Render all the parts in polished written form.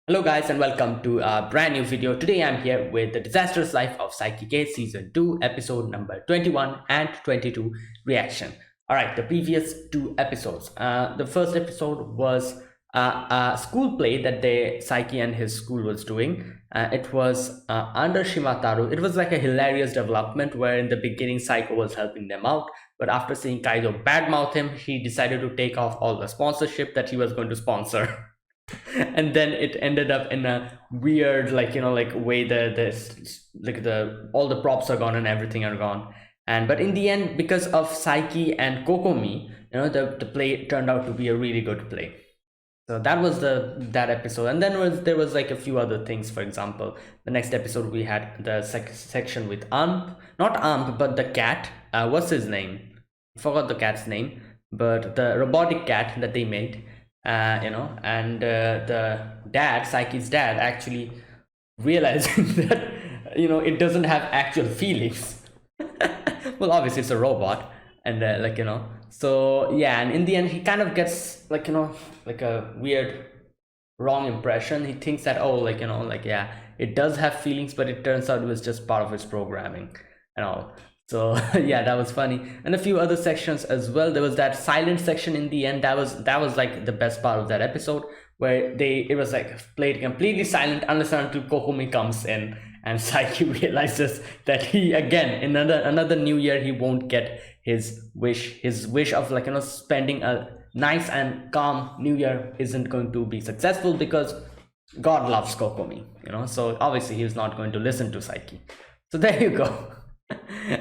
Hello guys and welcome to a brand new video. Today I'm here with the Disastrous Life of Saiki Season 2 episode number 21 and 22 reaction. Alright, the previous two episodes. The first episode was a school play that Saiki and his school was doing. It was under Shimataru. It was like a hilarious development where in the beginning Saiko was helping them out, but after seeing Kaido badmouth him, he decided to take off all the sponsorship that he was going to sponsor. And then it ended up in a weird like way the all the props are gone and everything are gone. And but in the end, because of Saiki and Kokomi, the play turned out to be a really good play. So that was that episode. And then there was like a few other things. For example, the next episode we had the section with Amp, not Amp, but the cat. What's his name? I forgot the cat's name, but the robotic cat that they made. And the dad, Saiki's dad, actually realizing that it doesn't have actual feelings. Well, obviously it's a robot, and so yeah. And in the end, he kind of gets like a weird wrong impression. He thinks that, oh, yeah, it does have feelings, but it turns out it was just part of its programming and all. So yeah, that was funny. And a few other sections as well. There was that silent section in the end. That was like the best part of that episode, where it was like played completely silent unless and until Kokomi comes in and Saiki realizes that he again in another new year he won't get his wish of spending a nice and calm new year isn't going to be successful because God loves Kokomi, so obviously he's not going to listen to Saiki. So there you go.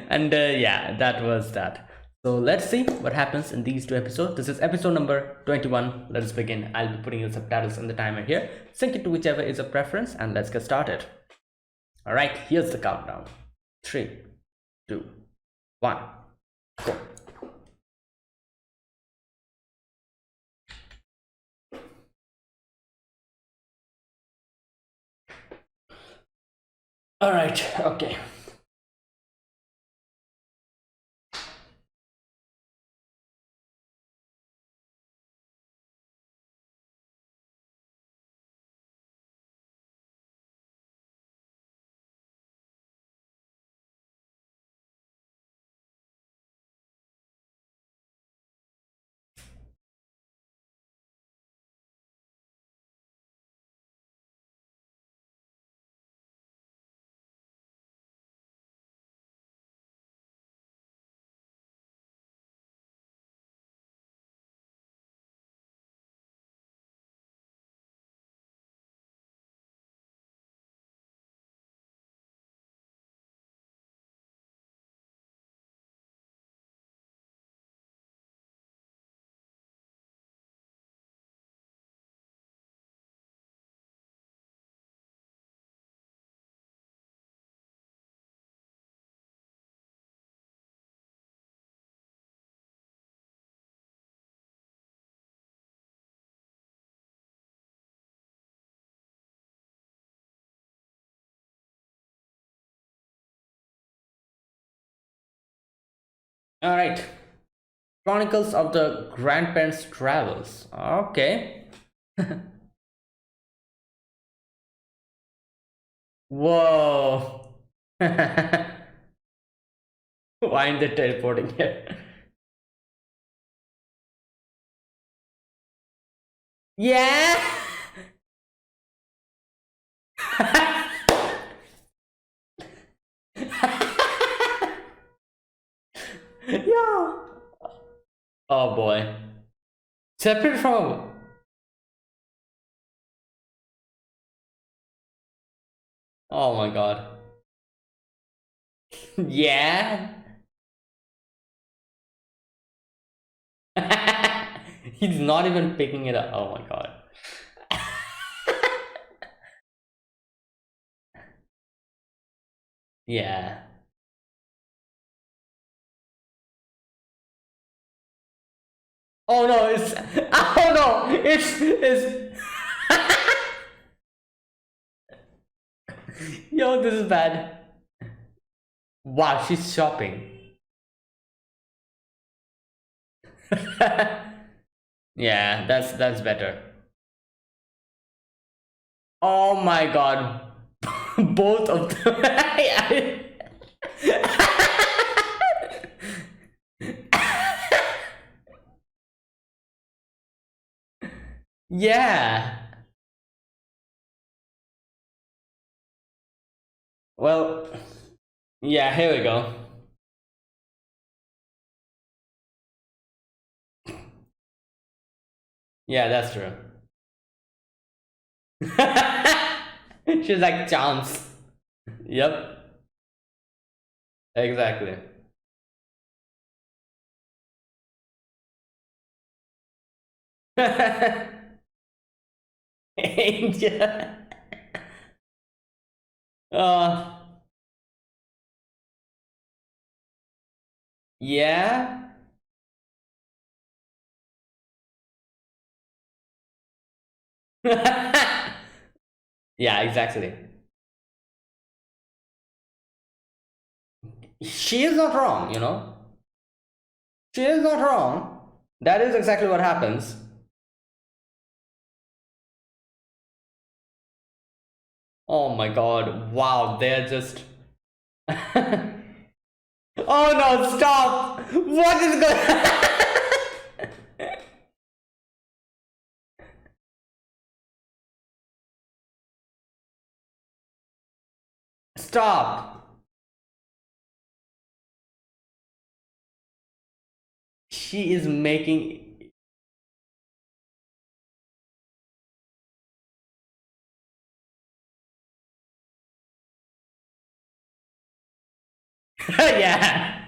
And yeah, that was that. So let's see what happens in these two episodes. This is episode number 21. Let us begin. I'll be putting the subtitles in the timer here. Sync it to whichever is a preference and let's get started. All right, here's the countdown. 3, 2, 1, go. All right, okay. All right. Chronicles of the Grandparents' Travels. Okay. Whoa. Why aren't they teleporting here? Yeah. Yeah. Oh boy. Separate from. Oh my god. Yeah. He's not even picking it up. Oh my god. Yeah. Oh no, it's. Oh no, it's. Yo, this is bad. Wow, she's shopping. Yeah, that's better. Oh my god. Both of them. Yeah. Well, yeah, here we go. Yeah, that's true. She's like chance. Yep, exactly. Angel. Uh, yeah. Yeah, exactly. She is not wrong, you know? She is not wrong. That is exactly what happens. Oh my god. Wow, they're just. Oh no, stop! What is going Stop! She is making. Yeah.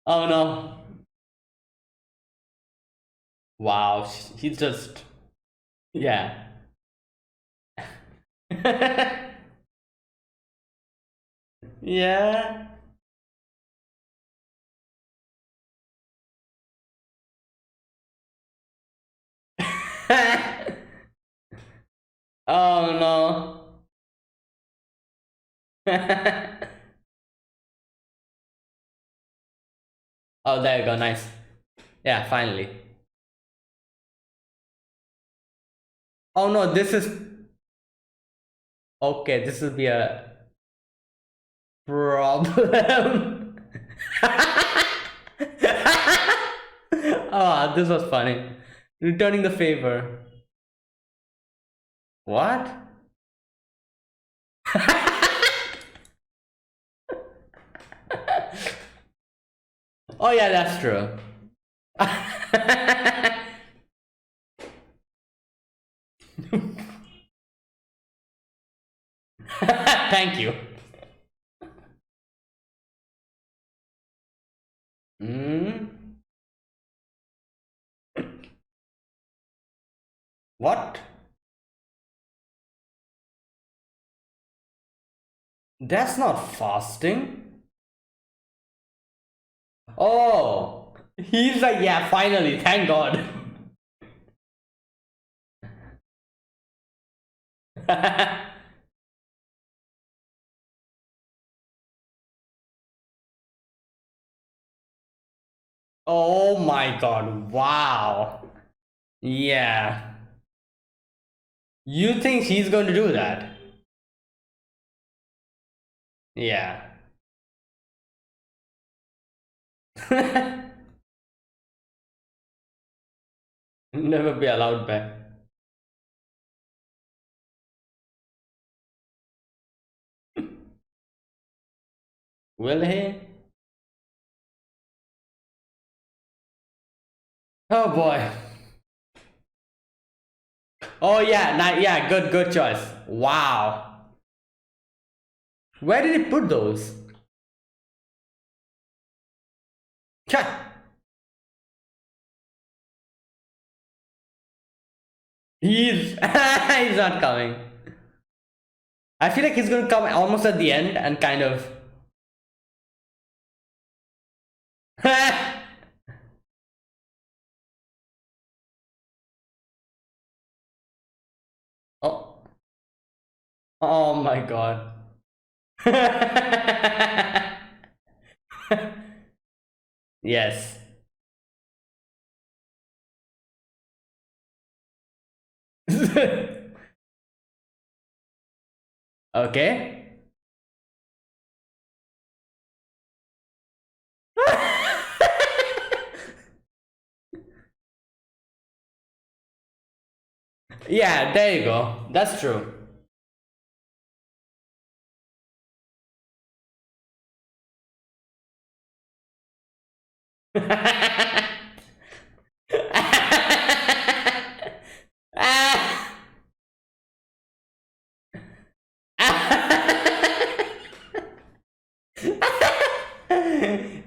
Oh no. Wow, he's just. Yeah. Yeah. Oh no. Oh, there you go. Nice. Yeah, finally. Oh no, this is. Okay, this will be a problem. Oh, this was funny. Returning the favor. What? Oh yeah, that's true. Thank you. Mm, what? That's not fasting. Oh, he's like, yeah, finally, thank God. Oh my God, wow. Yeah. You think he's going to do that? Yeah. Never be allowed back. Will he? Oh boy. Oh yeah, yeah, good choice. Wow. Where did he put those? Cha. He's he's not coming. I feel like he's gonna come almost at the end and kind of. Oh, oh my god. Yes. Okay. Yeah, there you go. That's true.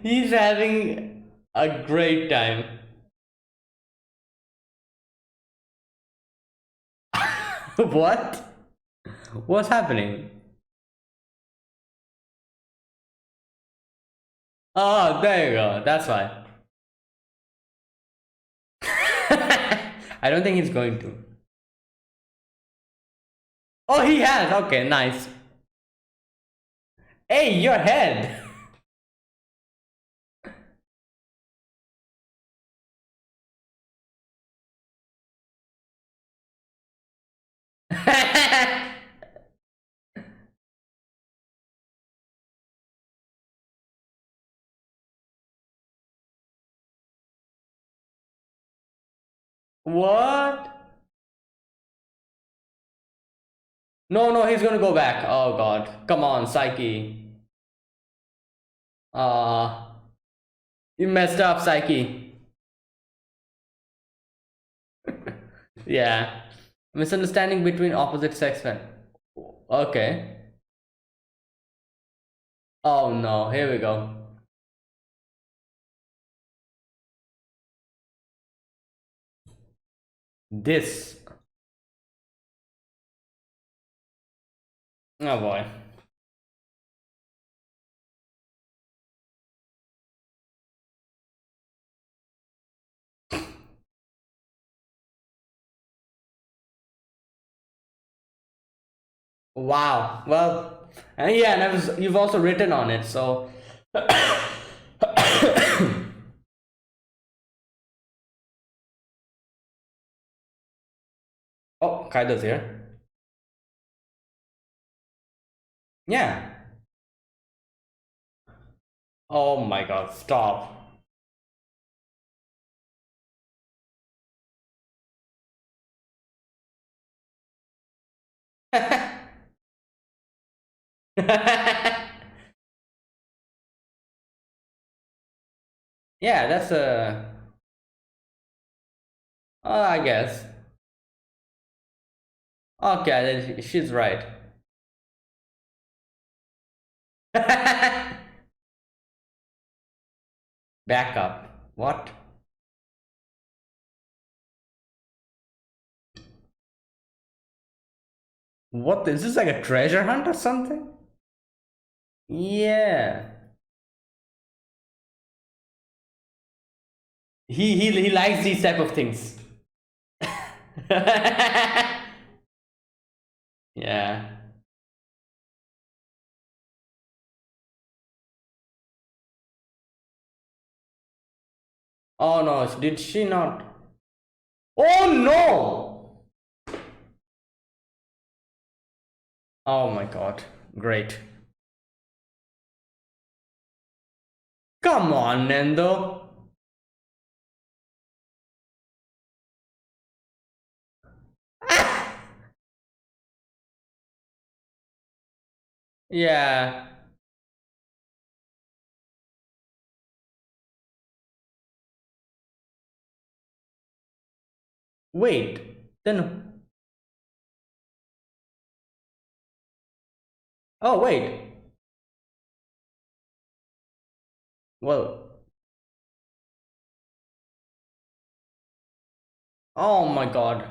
He's having a great time. What? What's happening? Oh, there you go. That's why. I don't think he's going to. Oh, he has. Okay, nice. Hey, your head. What? No, no, he's gonna go back. Oh god. Come on, Saiki. Uh, you messed up, Saiki. Yeah. Misunderstanding between opposite sex men. Okay. Oh no, here we go. This. Oh boy. Wow. Well, and yeah, and you've also written on it, so. Oh, Kaido's here. Yeah. Oh my god, stop. Yeah, that's a. I guess. Okay, then she's right. Backup. What? What is this, like a treasure hunt or something? Yeah. He likes these type of things. Yeah. Oh no, did she not? Oh no! Oh my god. Great. Come on, Nendo. Yeah. Wait. Then. Oh, wait. Well. Oh my god.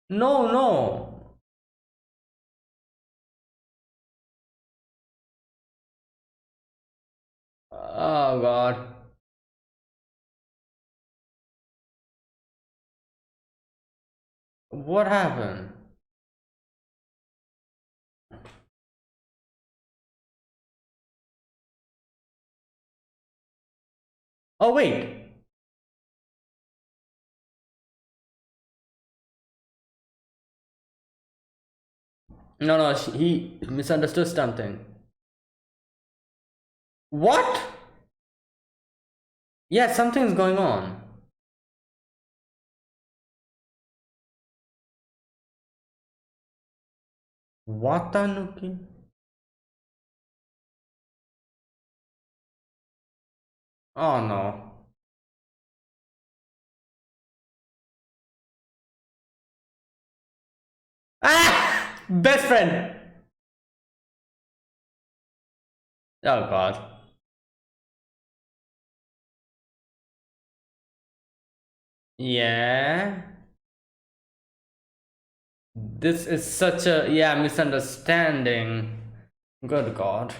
No, no. Oh god. What happened? Oh, wait. No, no, he misunderstood something. What? Yeah, something's going on. Watanuki? Oh no. Ah! Best friend! Oh god. Yeah. This is such a, yeah, misunderstanding. Good god.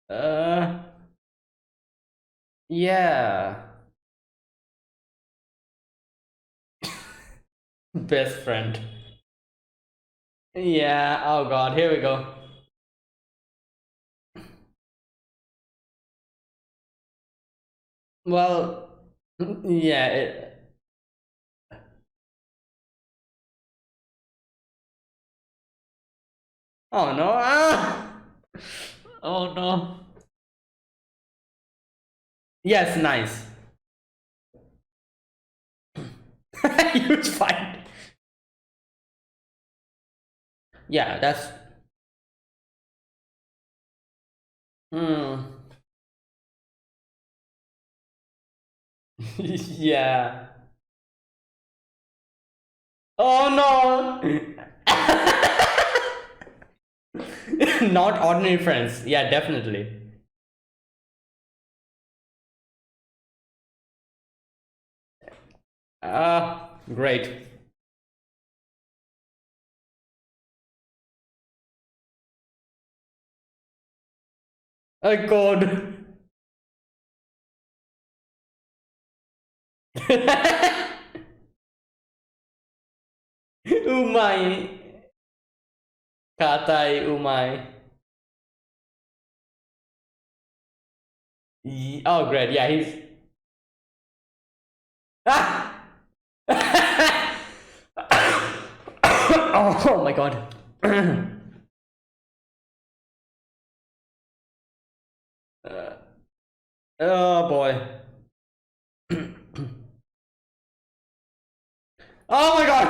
uh, yeah. Best friend. Yeah, oh god, here we go. Well, yeah, oh no. Ah! Oh no. Yes, nice. Huge fight. Yeah, that's. Hmm. Yeah. Oh no. Not ordinary friends. Yeah, definitely. Great. Oh god. Umai. Katai umai. Oh great. Yeah, he's. Ah! Oh my god. Oh boy. Oh my god.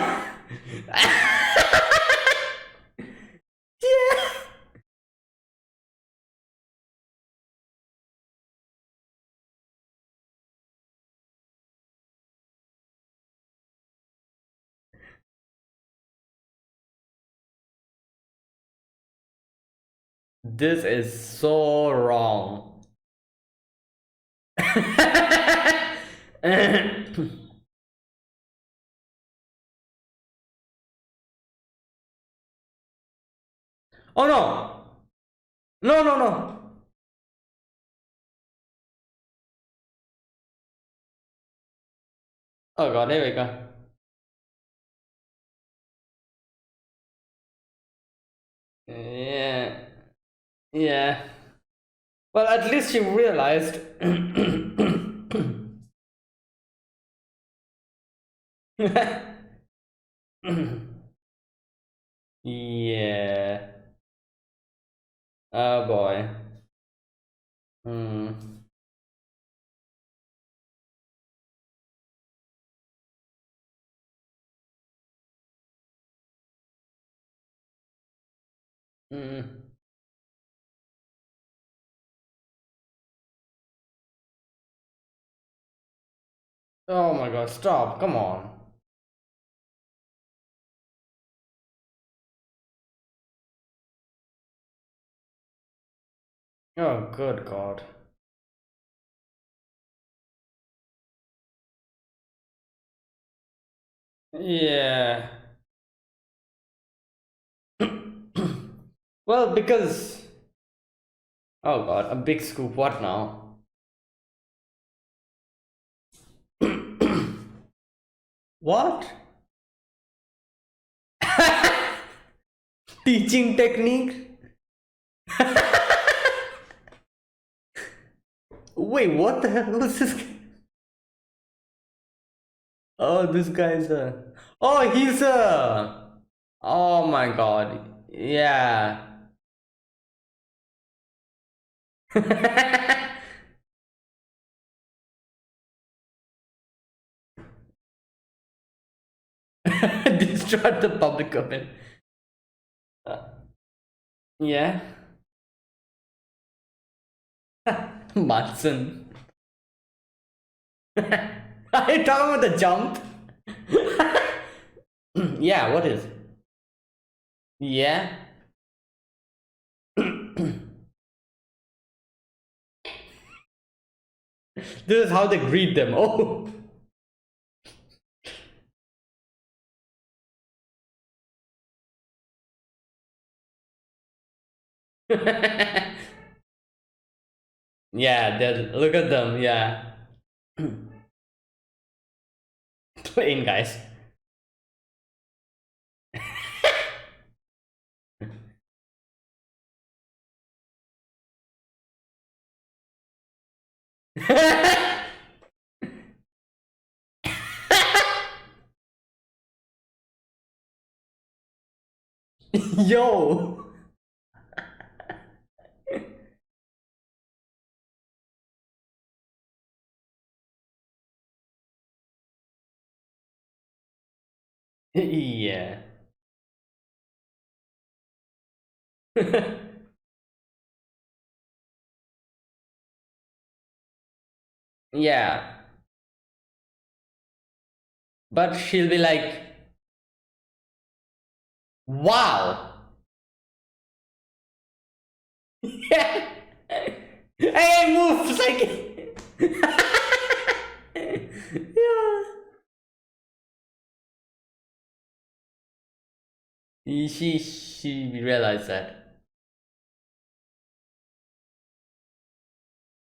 Yeah. This is so wrong. Oh no! No, no, no! Oh god, there we go. Yeah, yeah. Well, at least you realized. Yeah. Oh boy. Hmm. Hmm. Oh my god, stop, come on. Oh, good god. Yeah. Well, because. Oh god, a big scoop, what now? What? Teaching technique. Wait, what the hell was this? Oh, this guy's a. Oh, he's a. Oh my god. Yeah. Destroyed the public comment. Yeah. Matson. Are you talking about the jump? Yeah, what is? Yeah. This is how they greet them. Oh. Yeah, look at them. Yeah. Plain guys. Yo. Yeah. Yeah. But she'll be like, wow. Yeah. Hey, move, Saiki. Yeah. She realized that.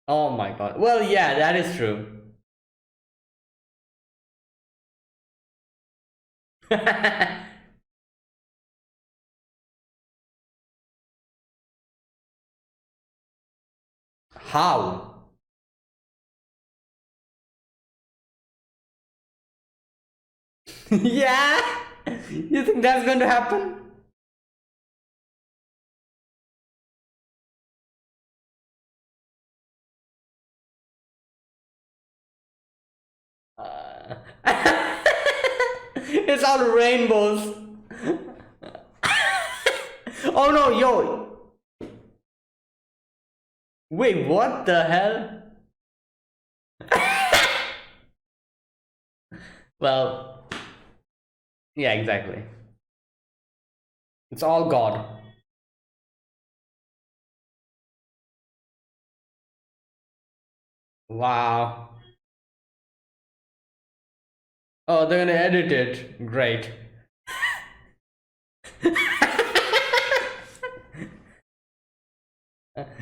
Oh my god. Well, yeah, that is true. How? Yeah? You think that's going to happen? Uh, it's all rainbows. Oh no, yo. Wait, what the hell? Well, yeah, exactly. It's all God. Wow. Oh, they're gonna edit it. Great.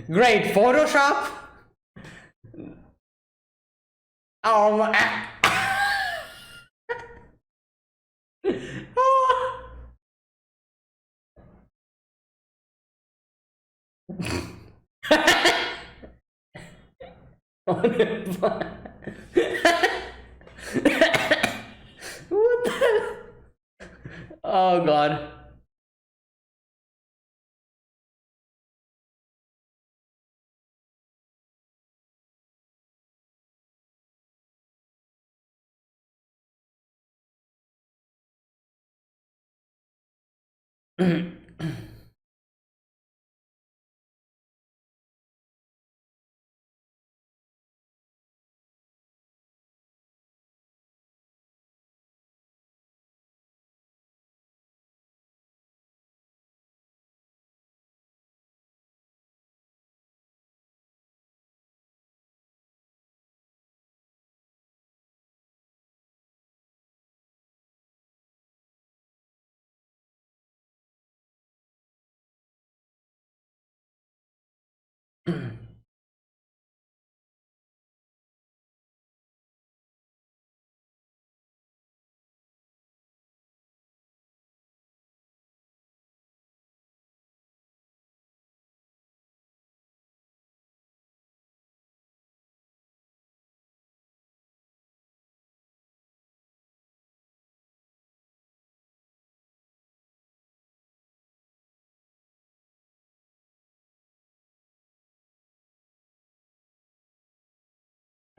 Great. Photoshop? Oh my. What the hell? Oh god.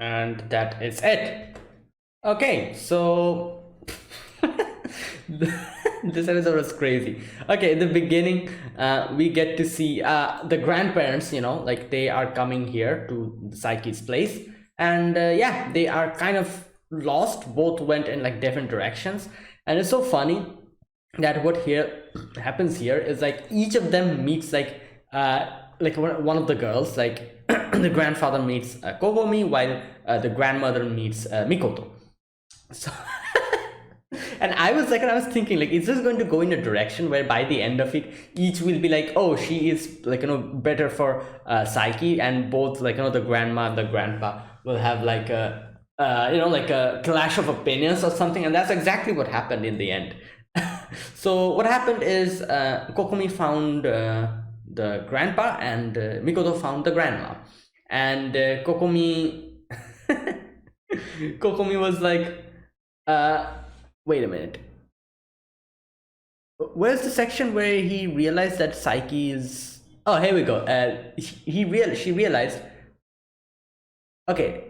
And that is it. Okay, so this episode was crazy. Okay, in the beginning, we get to see the grandparents, like they are coming here to Psyche's place, and yeah, they are kind of lost. Both went in like different directions, and it's so funny that what here happens here is like each of them meets like one of the girls, like the grandfather meets Kogomi, while the grandmother meets Mikoto. So and I was thinking, like, is this going to go in a direction where by the end of it, each will be like, oh, she is like, better for Saiki, and both like, the grandma and the grandpa will have like like a clash of opinions or something. And that's exactly what happened in the end. So what happened is Kokomi found the grandpa, and Mikoto found the grandma. And Kokomi Kokomi was like, wait a minute. Where's the section where he realized that Saiki is? Oh, here we go. She realized. Okay,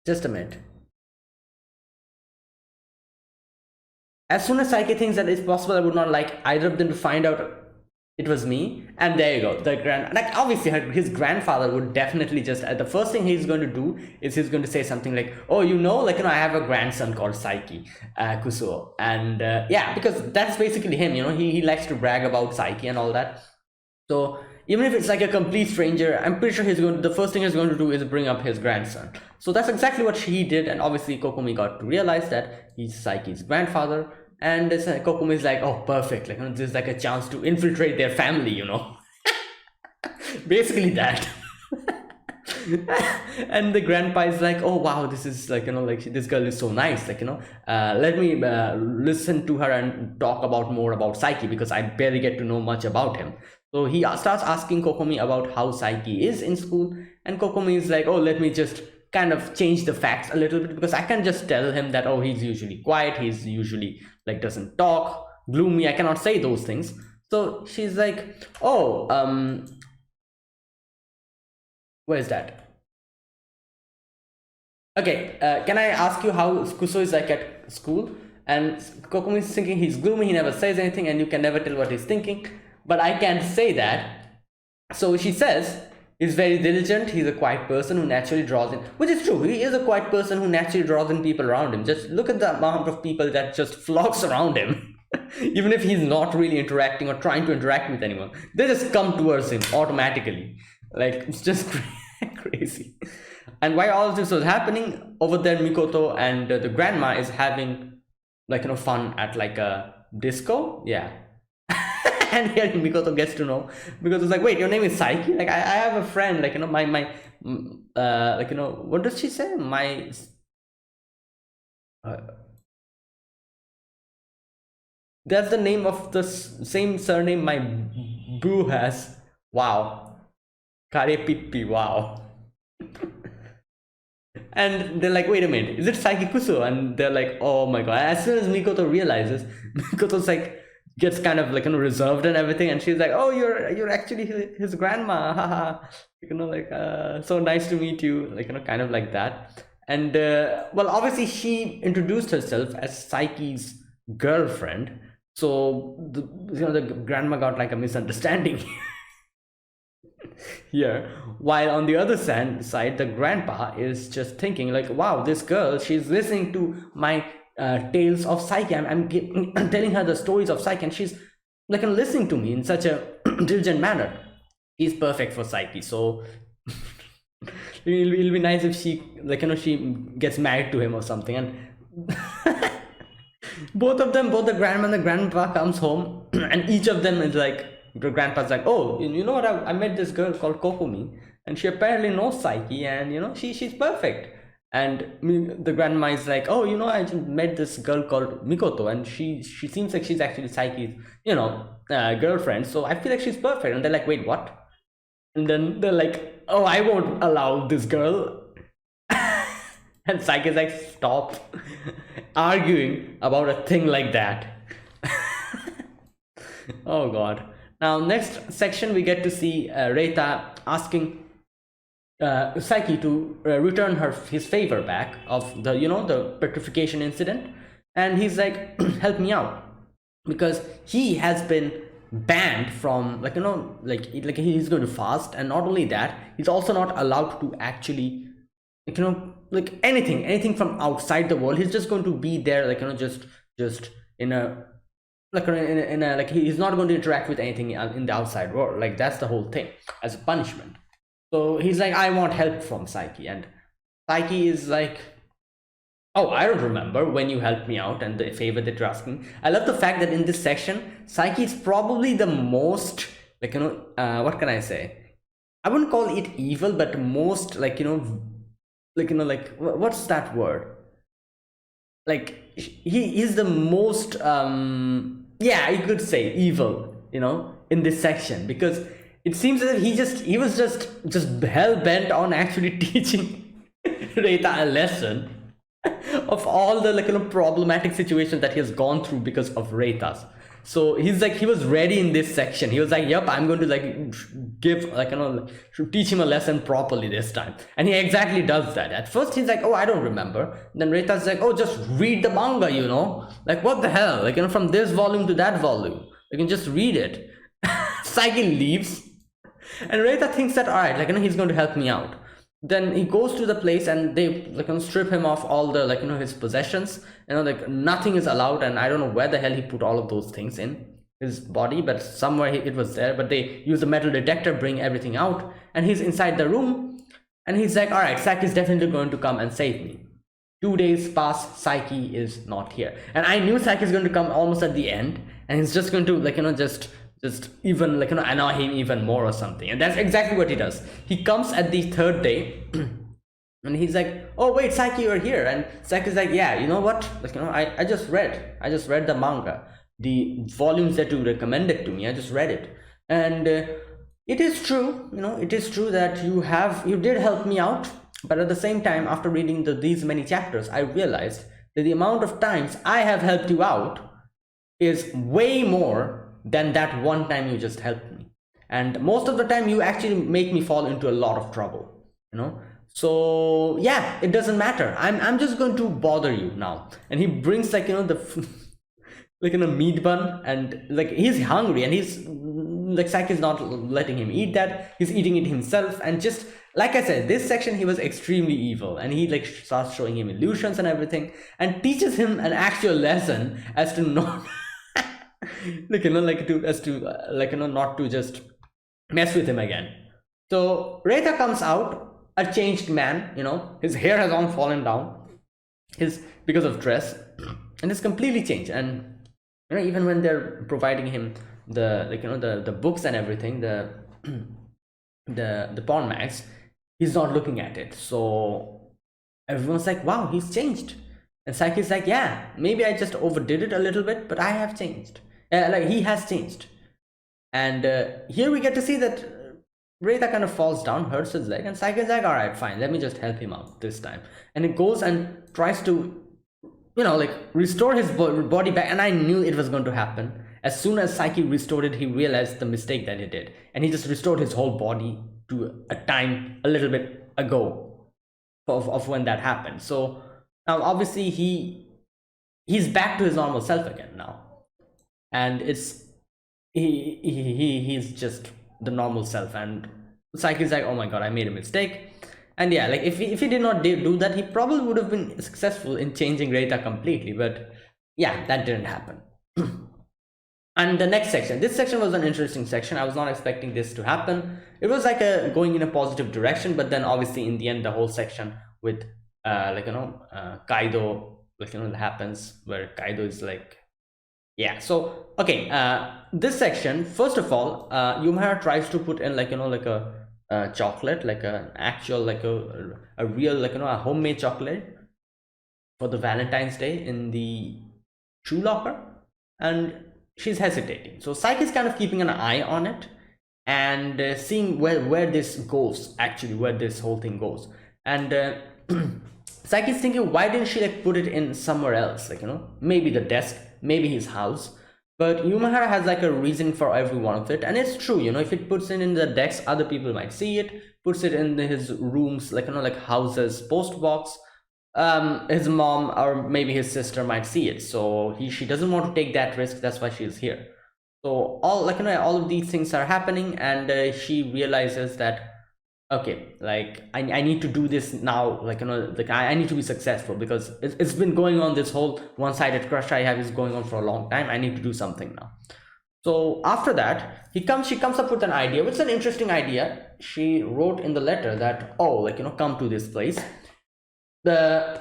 just a minute. As soon as Saiki thinks that it's possible, I would not like either of them to find out it was me. And there you go. Like obviously his grandfather would definitely just the first thing he's going to do is he's going to say something like, oh, I have a grandson called Saiki Kusuo. And yeah, because that's basically him. He likes to brag about Saiki and all that. So even if it's like a complete stranger, I'm pretty sure the first thing he's going to do is bring up his grandson. So that's exactly what he did. And obviously Kokomi got to realize that he's Saiki's grandfather. And Kokomi is like, oh, perfect. Like, this is like a chance to infiltrate their family, Basically that. And the grandpa is like, oh, wow, this is like, like this girl is so nice. Like, let me listen to her and talk more about Saiki, because I barely get to know much about him. So he starts asking Kokomi about how Saiki is in school. And Kokomi is like, oh, let me just kind of change the facts a little bit, because I can just tell him that, oh, he's usually quiet, he's usually like doesn't talk, gloomy. I cannot say those things. So she's like, oh, where's that? Okay, can I ask you how Kuso is like at school? And Kokomi is thinking he's gloomy, he never says anything, and you can never tell what he's thinking. But I can't say that. So she says, he's very diligent. He's a quiet person who naturally draws in, which is true. He is a quiet person who naturally draws in people around him. Just look at the amount of people that just flocks around him. Even if he's not really interacting or trying to interact with anyone, they just come towards him automatically. Like, it's just crazy. And while all of this was happening, over there, Mikoto and the grandma is having like, fun at like a disco. Yeah. And here Mikoto gets to know, because it's like, wait, your name is Saiki? Like, I have a friend, like, my like, what does she say? That's the name of the same surname my boo has. Wow. Karepippi, wow. And they're like, wait a minute, is it Saiki Kuso? And they're like, oh my god. As soon as Mikoto realizes, Mikoto's like, gets kind of like, reserved and everything, and she's like, oh, you're actually his grandma, haha. Like, so nice to meet you, like, kind of like that. And well, obviously she introduced herself as Saiki's girlfriend, so the grandma got like a misunderstanding here, while on the other side the grandpa is just thinking like, wow, this girl, she's listening to my tales of Saiki. I'm telling her the stories of Saiki, and she's like listening to me in such a diligent manner. He's perfect for Saiki. So it'll be nice if she, like, she gets married to him or something. And both the grandma and the grandpa comes home, and each of them is like, the grandpa's like, oh, you know what, I met this girl called Kokomi, and she apparently knows Saiki, and she's perfect. And the grandma is like, oh, I just met this girl called Mikoto, and she seems like she's actually Saiki's girlfriend, so I feel like she's perfect. And they're like, wait, what? And then they're like, oh, I won't allow this girl. And Saiki's like, stop arguing about a thing like that. Oh god. Now next section we get to see Reita asking Saiki to return his favor back of the the petrification incident, and he's like, help me out, because he has been banned from like he's going to fast, and not only that, he's also not allowed to actually like anything from outside the world. He's just going to be there just in a like he's not going to interact with anything in the outside world. Like that's the whole thing, as a punishment. So he's like, I want help from Saiki, and Saiki is like, oh, I don't remember when you helped me out and the favor that you're asking. I love the fact that in this section, Saiki is probably the most what can I say? I wouldn't call it evil, but most what's that word? Like he is the most yeah, you could say evil, in this section, because it seems as if he was just hell bent on actually teaching Reita a lesson of all the problematic situations that he has gone through because of Reita's. So he's like, he was ready in this section. He was like, yep, I'm going to give teach him a lesson properly this time. And he exactly does that. At first he's like, oh, I don't remember. Then Reita's like, oh, just read the manga, like what the hell, from this volume to that volume, you can just read it. Saiki leaves, and Reita thinks that, all right, he's going to help me out. Then he goes to the place, and they strip him off all the his possessions. Nothing is allowed, and I don't know where the hell he put all of those things in his body, but somewhere it was there. But they use a metal detector, bring everything out, and he's inside the room, and he's like, all right, Saiki is definitely going to come and save me. 2 days pass, Saiki is not here, and I knew Saiki is going to come almost at the end, and he's just going to just even annoy him even more or something. And that's exactly what he does. He comes at the 3rd day and he's like, oh wait, Saiki, you're here. And Saiki's like, yeah, you know what, I just read the manga, the volumes that you recommended to me. I just read it, and it is true, it is true that you did help me out. But at the same time, after reading these many chapters, I realized that the amount of times I have helped you out is way more than that one time you just helped me, and most of the time you actually make me fall into a lot of trouble, so yeah, it doesn't matter. I'm just going to bother you now. And he brings the a meat bun, and he's hungry, and he's Saiki's not letting him eat that. He's eating it himself, and just like I said, this section he was extremely evil, and he starts showing him illusions and everything, and teaches him an actual lesson as to not not to just mess with him again. So Reita comes out a changed man. His hair has all fallen down, because of dress, and it's completely changed. And even when they're providing him the books and everything, the porn mags, he's not looking at it. So everyone's like, wow, he's changed. And Saiki's like, yeah, maybe I just overdid it a little bit, but I have changed. He has changed. And here we get to see that Reita kind of falls down, hurts his leg, and Saiki's like, all right, fine, let me just help him out this time. And it goes and tries to restore his body back. And I knew it was going to happen. As soon as Saiki restored it, he realized the mistake that he did, and he just restored his whole body to a time a little bit ago of when that happened. So now obviously he's back to his normal self again now, and he's just the normal self. And Saiki's like, oh my god, I made a mistake. And yeah, if he did not do that, he probably would have been successful in changing Reita completely. But yeah, that didn't happen. And the next section, this section was an interesting section. I was not expecting this to happen. It was going in a positive direction, but then obviously in the end, the whole section with Kaido happens, where Kaido is like, yeah. So okay, this section, first of all, Yumehara tries to put in a chocolate, an actual a real a homemade chocolate for the Valentine's Day in the shoe locker, and she's hesitating. So Saiki's kind of keeping an eye on it and seeing where this goes, actually, where this whole thing goes. And Saiki's thinking, why didn't she put it in somewhere else, maybe the desk, maybe his house. But Yumehara has a reason for every one of it, and it's true. If it puts it in the desk, other people might see it. puts it in his rooms, like like houses post box. His mom or maybe his sister might see it, so she doesn't want to take that risk. That's why she's here. So all all of these things are happening, and she realizes that okay, like I need to do this now, like like I need to be successful, because it's been going on. This whole one-sided crush I have is going on for a long time. I need to do something now. So after that, she comes up with an idea, which is an interesting idea. She wrote in the letter that, oh, like come to this place. The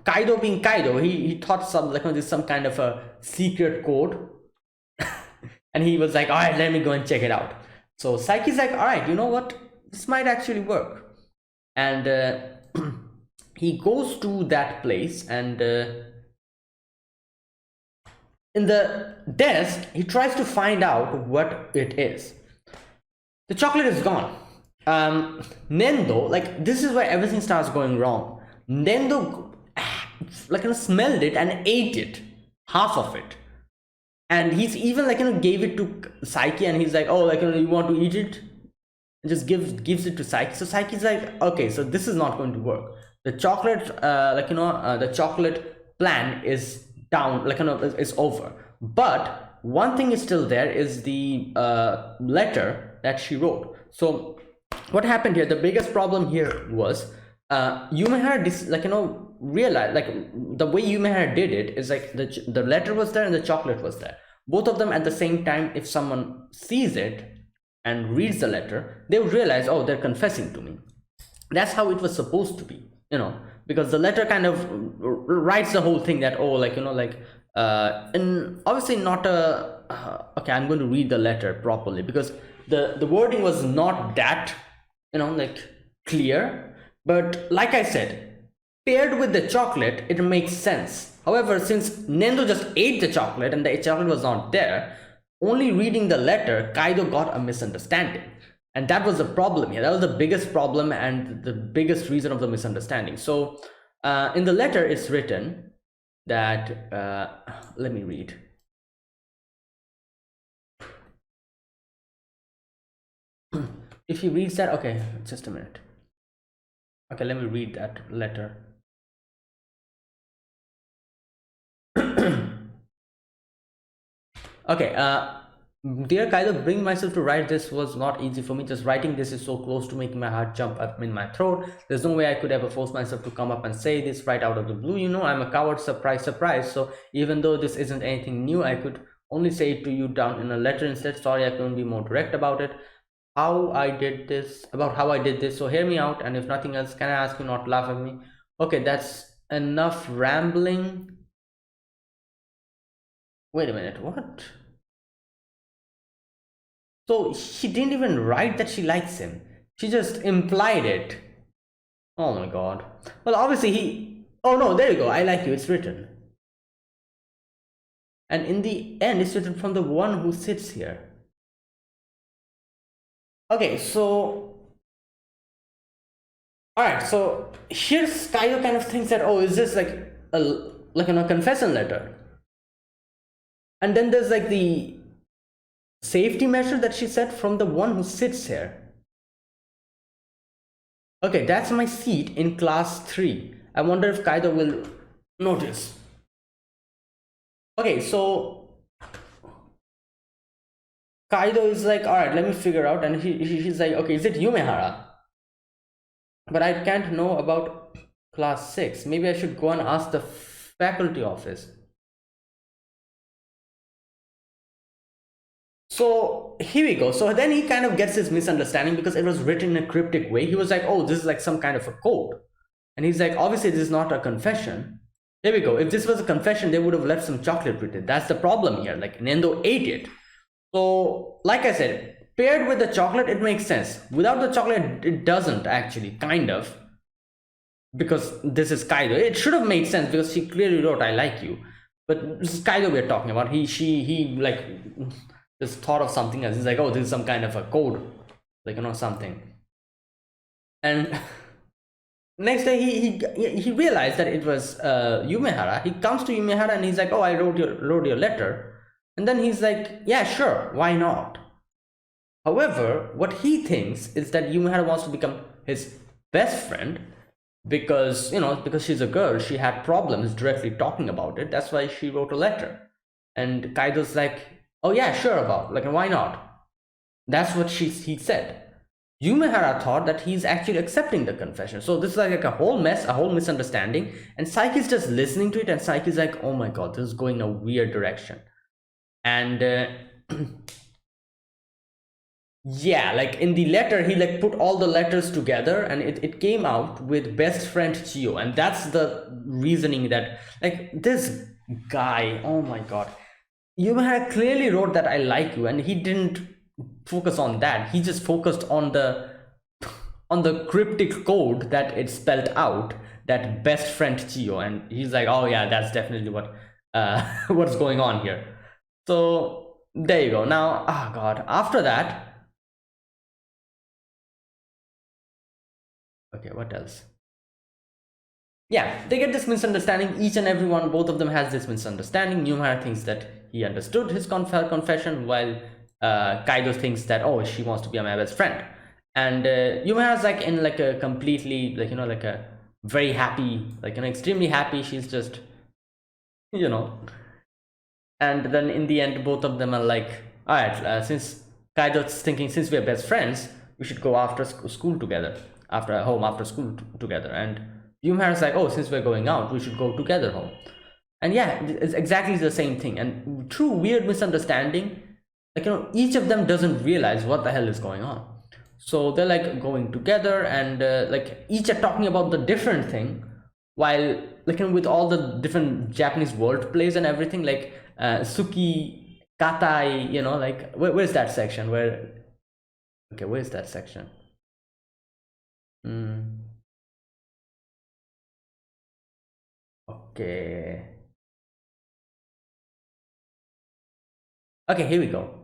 Kaido, being Kaido, he thought some there's some kind of a secret code, and he was like, all right, let me go and check it out. So Saiki's like, all right, you know what, this might actually work. And he goes to that place, and in the desk he tries to find out what it is. The chocolate is gone. Nendo, like, this is where everything starts going wrong. Nendo smelled it and ate it, half of it. And he's even gave it to Saiki, and he's like, oh, you want to eat it? And just gives it to Saiki. So Saiki's like, okay, so this is not going to work. The chocolate the chocolate plan is down, is over. But one thing is still there, is the letter that she wrote. So what happened here, the biggest problem here was Yumehara realized, the way Yumehara did it is the letter was there and the chocolate was there, both of them at the same time. If someone sees it and reads the letter, they would realize, oh, they're confessing to me. That's how it was supposed to be, because the letter kind of writes the whole thing that, oh, and obviously not a okay, I'm going to read the letter properly, because the wording was not that clear. But like I said, paired with the chocolate, it makes sense. However, since Nendo just ate the chocolate and the chocolate was not there, only reading the letter, Kaido got a misunderstanding. And that was the problem here. That was the biggest problem and the biggest reason of the misunderstanding. So in the letter, it's written that, let me read. If he reads that, okay, just a minute. Okay, let me read that letter. Okay, dear Kaido, bring myself to write this was not easy for me. Just writing this is so close to making my heart jump up in my throat. There's no way I could ever force myself to come up and say this right out of the blue. I'm a coward, surprise, surprise. So even though this isn't anything new, I could only say it to you down in a letter instead. Sorry, I couldn't be more direct about it. How I did this. So hear me out, and if nothing else, can I ask you not to laugh at me? Okay, that's enough rambling. Wait a minute, what? So she didn't even write that she likes him. She just implied it. Oh my god. Well, obviously oh no, there you go. I like you. It's written. And in the end, it's written from the one who sits here. Okay, so alright, so here's Kaido kind of thinks that, oh, is this like a confession letter? And then there's the safety measure that she said, from the one who sits here. Okay, that's my seat in class 3. I wonder if Kaido will notice. Okay, so Kaido is like, all right, let me figure out. And he's like, okay, is it Yumehara? But I can't know about class 6. Maybe I should go and ask the faculty office. So here we go. So then he kind of gets this misunderstanding because it was written in a cryptic way. He was like, oh, this is like some kind of a code. And he's like, obviously this is not a confession. Here we go. If this was a confession, they would have left some chocolate with it. That's the problem here. Like, Nendo ate it. So like I said, paired with the chocolate, it makes sense. Without the chocolate, it doesn't actually, kind of. Because this is Kaido. It should have made sense because she clearly wrote, I like you. But this is Kaido we're talking about. He like just thought of something else. He's like, oh, this is some kind of a code. Like, something. And next day he realized that it was Yumehara. He comes to Yumehara and he's like, oh, I wrote your letter. And then he's like, yeah, sure, why not? However, what he thinks is that Yumehara wants to become his best friend because, because she's a girl, she had problems directly talking about it. That's why she wrote a letter. And Kaido's like, oh yeah, sure about, like, why not? That's what he said. Yumehara thought that he's actually accepting the confession. So this is like a whole mess, a whole misunderstanding. And Saiki's just listening to it, and Saiki's like, oh my god, this is going a weird direction. And yeah, like in the letter, he like put all the letters together, and it came out with best friend Chio. And that's the reasoning that, like, this guy, oh my god, Yumehara clearly wrote that I like you, and he didn't focus on that. He just focused on the cryptic code that it spelled out, that best friend Chio, and he's like, oh yeah, that's definitely what what's going on here. So there you go. Now, oh god, after that, okay, what else? Yeah, they get this misunderstanding. Each and every one, both of them has this misunderstanding. Yumehara thinks that he understood his confession, while Kaido thinks that, oh, she wants to be my best friend. And Yumehara's like in like a completely, like, like a very happy, like, extremely happy. She's just, and then in the end, both of them are like, all right, since Kaido's thinking, since we're best friends, we should go after school together, after school together. And Yumehara's like, oh, since we're going out, we should go together home. And yeah, it's exactly the same thing. And through weird misunderstanding, like, each of them doesn't realize what the hell is going on. So they're like going together, and like each are talking about the different thing, while like, with all the different Japanese word plays and everything, like Suki, Katai, like where's that section? Okay, where's that section? Okay. Okay, here we go.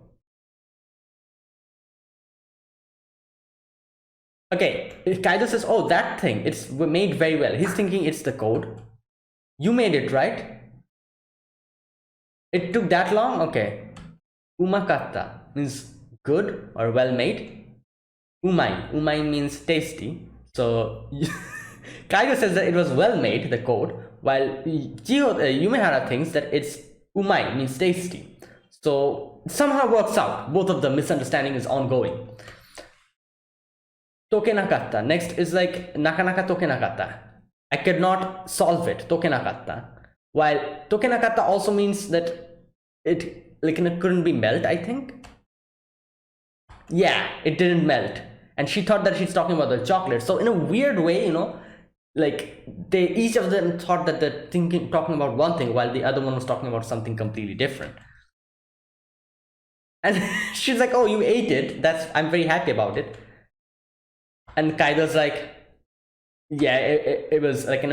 Okay, Kaido says, oh, that thing, it's made very well. He's thinking it's the code. You made it, right? It took that long? Okay. Umakata means good or well made. Umai means tasty. So Kaido says that it was well made, the code, while Yumehara thinks that it's umai means tasty. So somehow works out. Both of the misunderstanding is ongoing. Tokenakatta. Next is like nakanaka tokenakatta. I could not solve it. Tokenakatta. While tokenakatta also means that it like it couldn't be melt, I think. Yeah, it didn't melt. And she thought that she's talking about the chocolate. So in a weird way, like they each of them thought that they're talking about one thing, while the other one was talking about something completely different. And she's like, oh, you ate it. I'm very happy about it. And Kaido's like, yeah, it was like,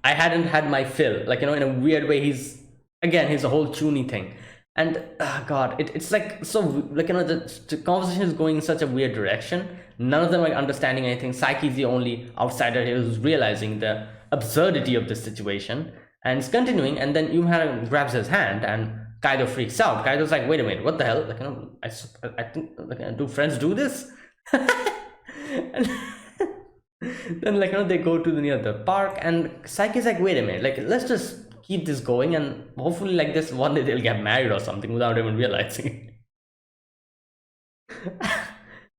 I hadn't had my fill. Like, in a weird way, he's a whole Chuni thing. And god, it's like, so like, the conversation is going in such a weird direction. None of them are understanding anything. Saiki's the only outsider here who's realizing the absurdity of this situation, and it's continuing. And then Yumehara grabs his hand, and Kaido freaks out. Kaido's like, wait a minute, what the hell? Like, I think, like, do friends do this? And then, like, they go to near the park, and Saiki's like, wait a minute, like, let's just keep this going, and hopefully, like, this one day they'll get married or something without even realizing it.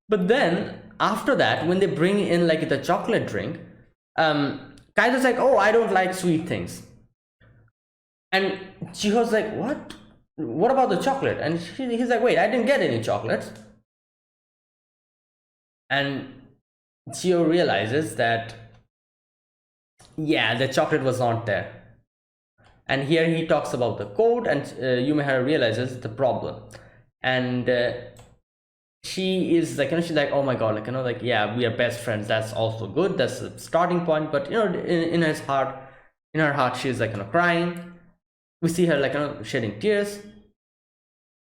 But then after that, when they bring in like the chocolate drink, Kaido's like, oh, I don't like sweet things. And Chiho's like, what about the chocolate? And he's like, wait, I didn't get any chocolates. And Chiho realizes that, yeah, the chocolate was not there. And here he talks about the code, and Yumehara realizes the problem. And she is like, she's like, oh my god, like, like, yeah, we are best friends. That's also good. That's a starting point. But, in her heart, she's like, crying. We see her like, shedding tears.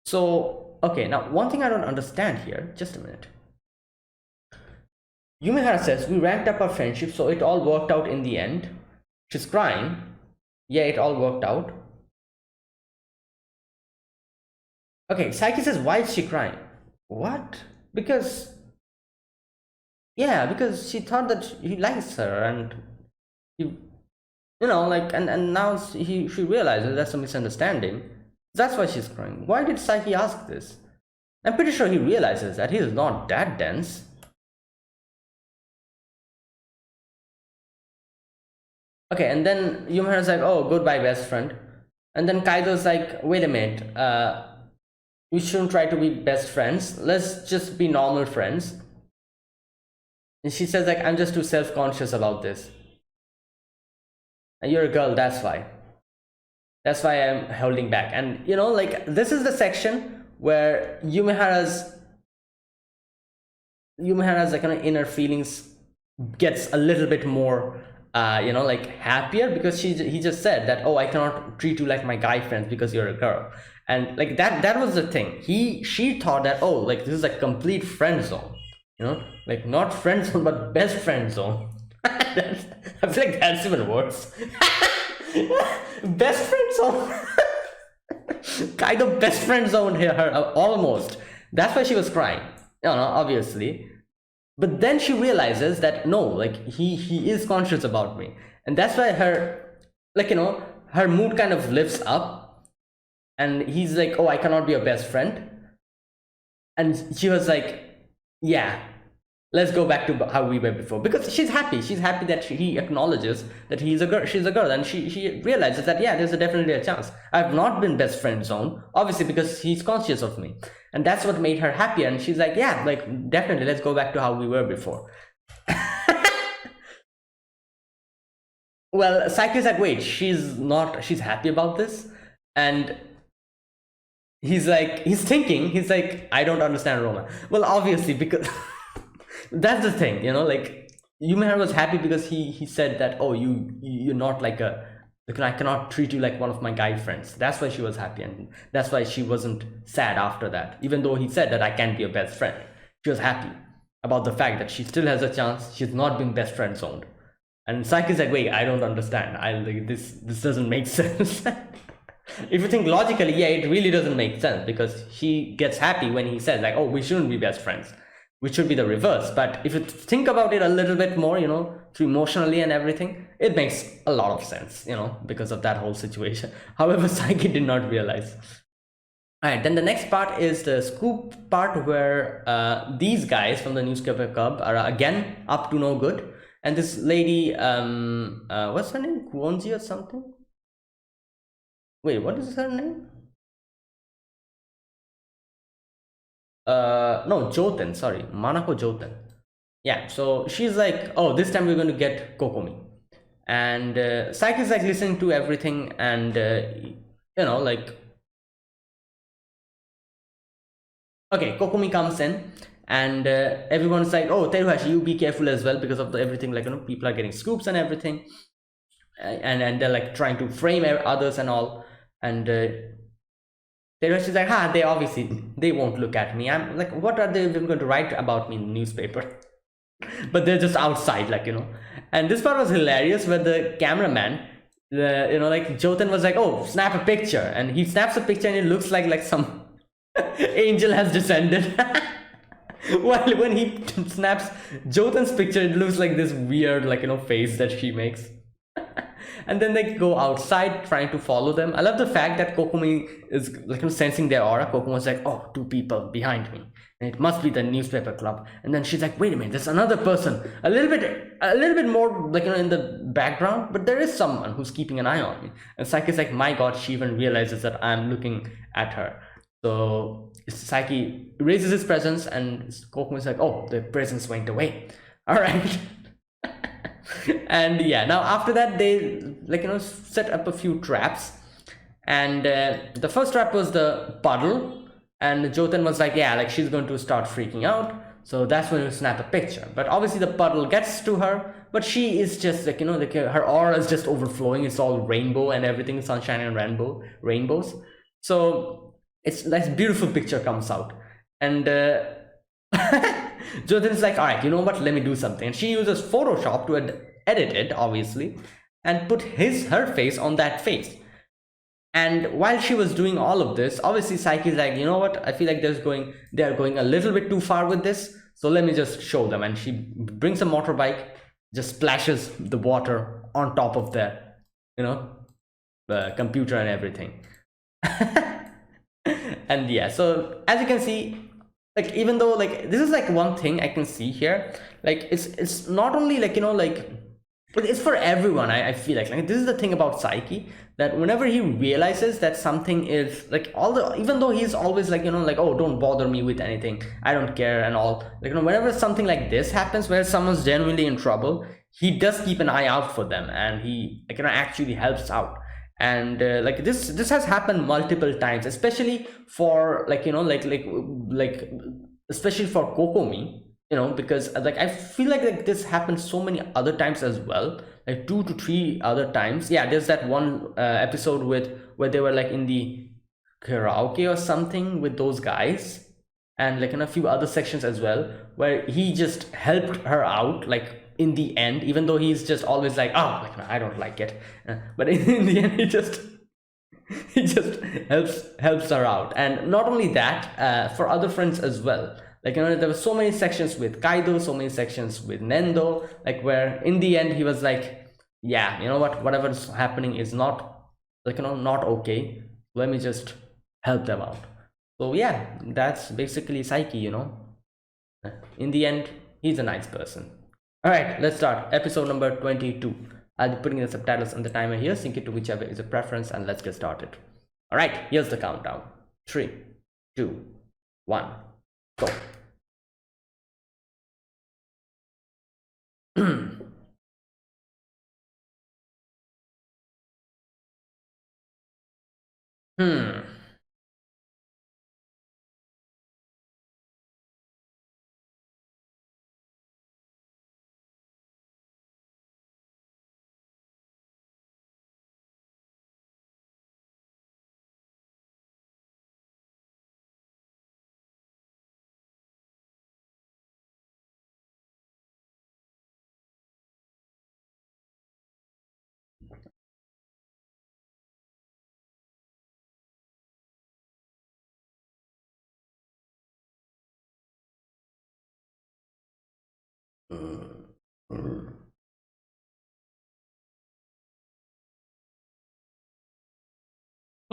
So, okay, now one thing I don't understand here, just a minute. Yumehara says, we ranked up our friendship, so it all worked out in the end. She's crying. Yeah, it all worked out. Okay, Saiki says, why is she crying? What? Because, yeah, because she thought that he likes her, and he, like, and now she realizes that's a misunderstanding. That's why she's crying. Why did Saiki ask this? I'm pretty sure he realizes that he's not that dense. Okay, and then Yumehara's like, oh, goodbye, best friend. And then Kaido's like, wait a minute, we shouldn't try to be best friends. Let's just be normal friends. And she says, like, I'm just too self-conscious about this. And you're a girl, that's why. That's why I'm holding back. And, like, this is the section where Yumehara's like, inner feelings gets a little bit more like happier, because he just said that, oh, I cannot treat you like my guy friends because you're a girl. And like that was the thing. She thought that, oh, like, this is a complete friend zone, like not friend zone but best friend zone. I feel like that's even worse. Best friend zone. Kind of best friend zone here, her almost. That's why she was crying, obviously. But then she realizes that no, like, he is conscious about me, and that's why her, like, her mood kind of lifts up, and he's like, oh, I cannot be your best friend. And she was like, yeah, let's go back to how we were before, because she's happy that he acknowledges that she's a girl, and she realizes that, yeah, there's definitely a chance. I've not been best friend zone, obviously, because he's conscious of me, and that's what made her happy. And she's like, yeah, like, definitely, let's go back to how we were before. Well, Saiki's like, wait, she's happy about this. And he's like, I don't understand Roma. Well, obviously, because that's the thing, like, Yumehara was happy because he said that, oh, you're not like I cannot treat you like one of my guy friends. That's why she was happy, and that's why she wasn't sad after that, even though he said that I can't be your best friend. She was happy about the fact that she still has a chance. She's not being best friend zoned. And Saiki's like, wait, I don't understand. I like this doesn't make sense. If you think logically, yeah, it really doesn't make sense, because she gets happy when he says, like, oh, we shouldn't be best friends, which should be the reverse. But if you think about it a little bit more, through emotionally and everything, it makes a lot of sense, because of that whole situation. However, Saiki did not realize. All right, then the next part is the scoop part, where these guys from the newspaper club are again up to no good. And this lady, what's her name? Kuonji or something? Wait, what is her name? No, Joten, sorry, Manako Joten. Yeah, so she's like, oh, this time we're going to get Kokomi. And Saiki's like listening to everything, and like, okay, Kokomi comes in, and everyone's like, oh, Teruhashi, you be careful as well, because of everything, like, people are getting scoops and everything, and they're like trying to frame others and all. And Teruhashi's like, they won't look at me. I'm like, what are they even going to write about me in the newspaper? But they're just outside, like, and this part was hilarious, where the cameraman, like, Joten was like, oh, snap a picture, and he snaps a picture, and it looks like some angel has descended. While when he snaps Joten's picture, it looks like this weird, like, face that she makes. And then they go outside trying to follow them. I love the fact that Kokomi is, like, sensing their aura. Kokomi's like, oh, two people behind me, and it must be the newspaper club. And then she's like, wait a minute, there's another person, a little bit more, like, in the background, but there is someone who's keeping an eye on me. And Saiki's like, my god, she even realizes that I'm looking at her. So Saiki raises his presence, and Kokomi's like, oh, the presence went away. All right. And yeah, now after that, they, like, set up a few traps. And the first trap was the puddle, and Joten was like, yeah, like, she's going to start freaking out, so that's when you snap a picture. But obviously the puddle gets to her, but she is just like, like, her aura is just overflowing. It's all rainbow and everything, sunshine and rainbows. So it's nice, beautiful picture comes out. And Joten's like, all right, you know what, let me do something. And she uses Photoshop to edit it, obviously, and put her face on that face. And while she was doing all of this, obviously Psyche's like, you know what? I feel like they are going a little bit too far with this. So let me just show them. And she brings a motorbike, just splashes the water on top of the, you know, the computer and everything. And yeah, so as you can see, like even though like this is like one thing I can see here, like it's not only like, you know, like it's for everyone. I feel like this is the thing about Saiki, that whenever he realizes that something is like, all the, even though he's always like, you know, like, oh, don't bother me with anything, I don't care and all, like, you know, whenever something like this happens where someone's genuinely in trouble, he does keep an eye out for them, and he, like, you know, actually helps out. And like this has happened multiple times, especially for like, you know, like especially for Kokomi, you know, because like I feel like this happened so many other times as well, like 2 to 3 other times. Yeah, there's that one episode with where they were like in the karaoke or something with those guys, and like in a few other sections as well, where he just helped her out, like in the end, even though he's just always like, oh, like, no, I don't like it, but in the end he just helps her out. And not only that, for other friends as well, like, you know, there were so many sections with Kaido, so many sections with Nendo, like where in the end he was like, yeah, you know what, whatever's happening is not, like, you know, not okay, let me just help them out. So yeah, that's basically Saiki, you know. In the end, he's a nice person. All right, let's start episode number 22. I'll be putting the subtitles on the timer here, sync it to whichever is your preference, and let's get started. All right, here's the countdown. 3, 2, 1, go. Hmm.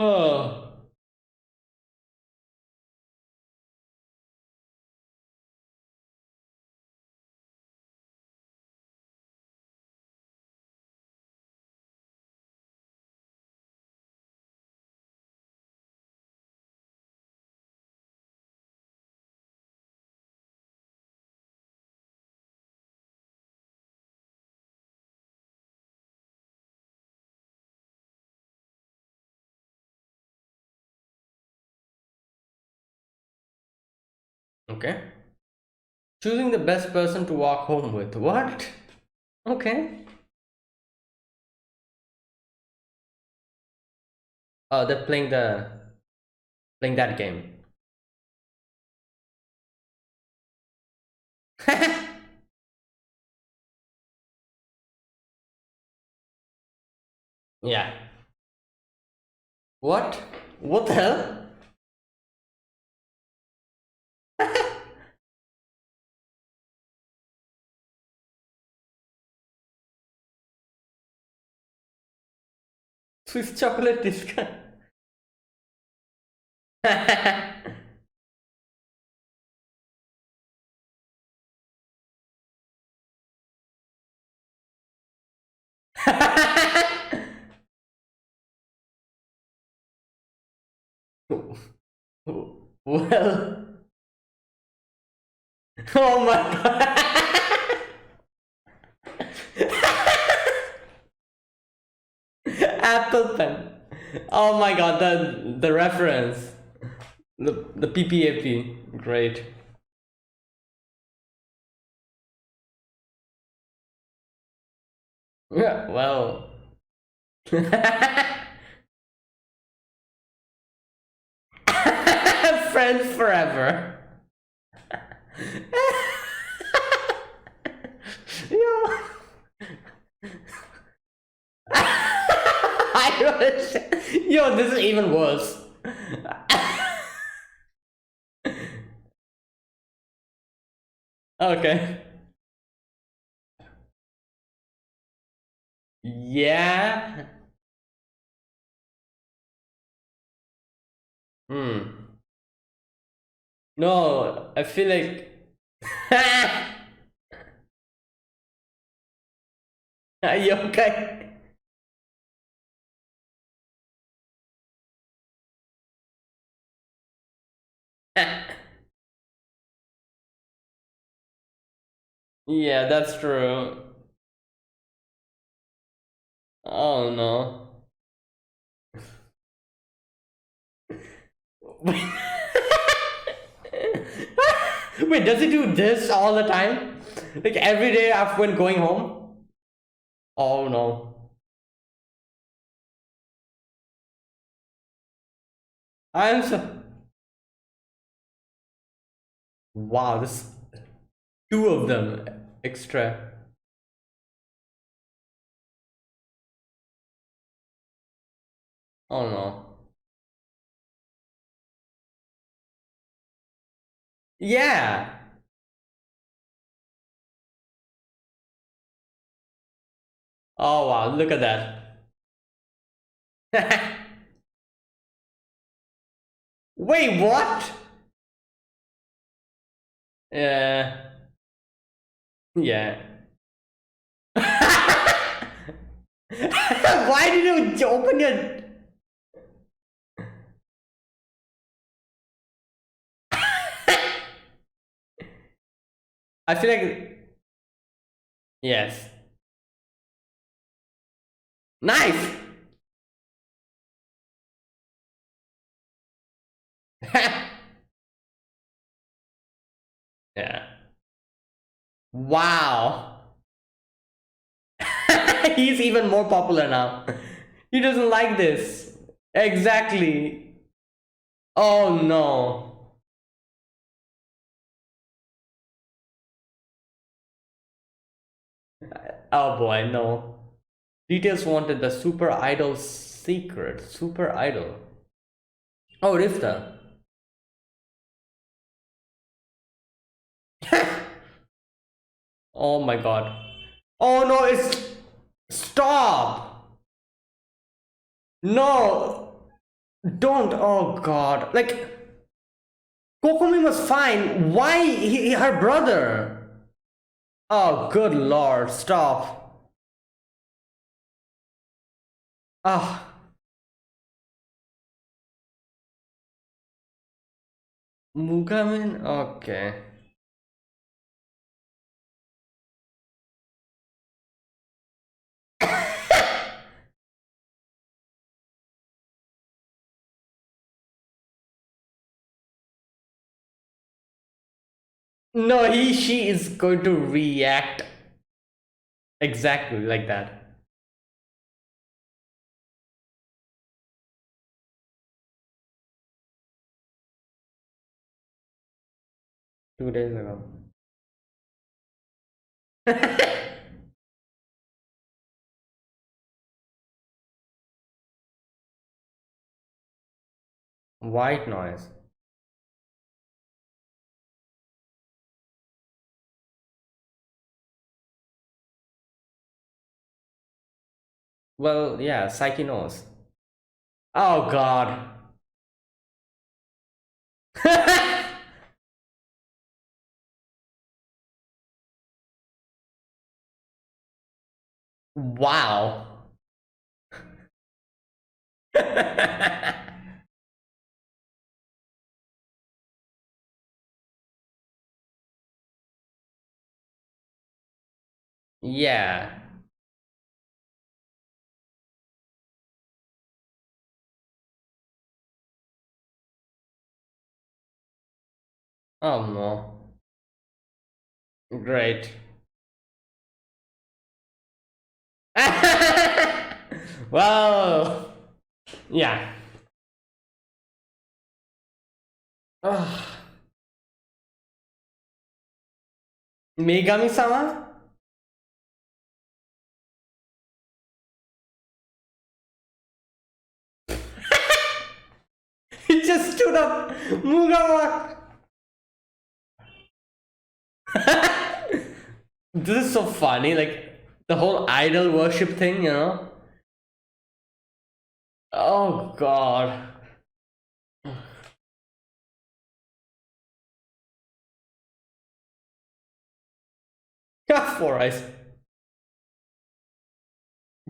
Oh. Okay. Choosing the best person to walk home with. What? Okay. Oh, they're playing that game. Yeah. What? What the hell? Swiss chocolate discount. Well, oh my god. Apple pen. Oh my god, the reference. The PPAP. Great. Yeah, well. Friends forever. Yo. I don't. Yo, this is even worse. Okay. Yeah. Hmm. No, I feel like. Are you okay? Yeah, that's true. Oh no. Wait, does he do this all the time? Like every day after when going home? Oh no. I'm so. Wow, this two of them extra. Oh no. Yeah. Oh wow, look at that. Wait, what? Yeah. Yeah. Why did you open your. I feel like. Yes. Nice! Yeah. Wow. He's even more popular now. He doesn't like this. Exactly. Oh no. Oh boy, no. Details wanted the super idol secret. Super idol. Oh, Rifta. Oh my god. Oh no, it's. Stop! No! Don't! Oh god. Like, Kokomi was fine. Why her brother? Oh, good lord. Stop. Ah. Mugamin? Okay. No, she is going to react exactly like that. 2 days ago. White noise. Well, yeah, Saiki knows. Oh god. Wow. Yeah. Oh no. Great. Well, yeah. Ugh. Megami-sama? Mugawa. This is so funny, like the whole idol worship thing, you know? Oh god. Yeah, four eyes.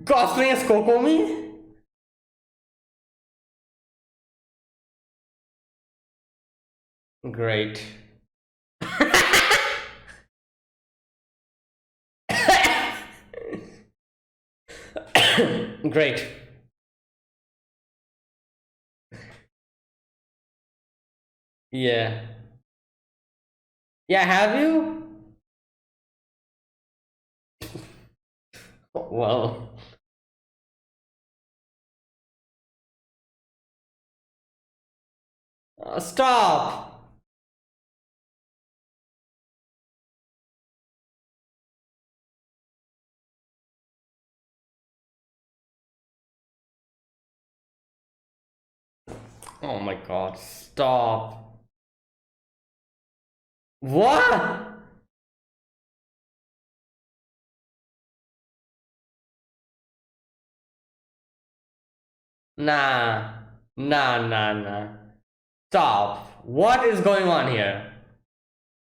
Cosplaying as Kokomi? Great. Great. Yeah. Yeah, have you? Well, stop. Oh my god, stop. What? Nah. Nah, nah, nah. Stop. What is going on here?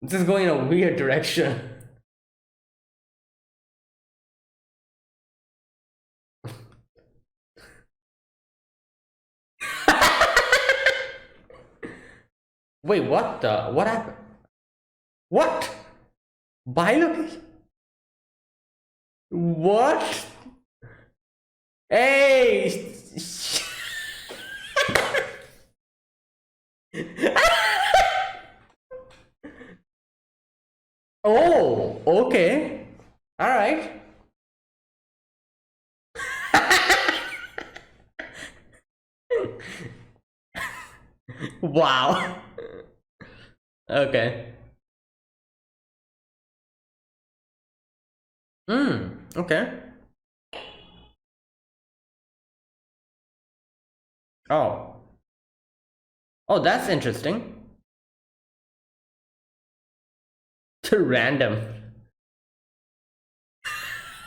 This is going in a weird direction. Wait, what the? What happened? What? Biology? What? Hey! Oh, okay. All right. Wow. Okay. Okay. Oh. Oh, that's interesting. Random.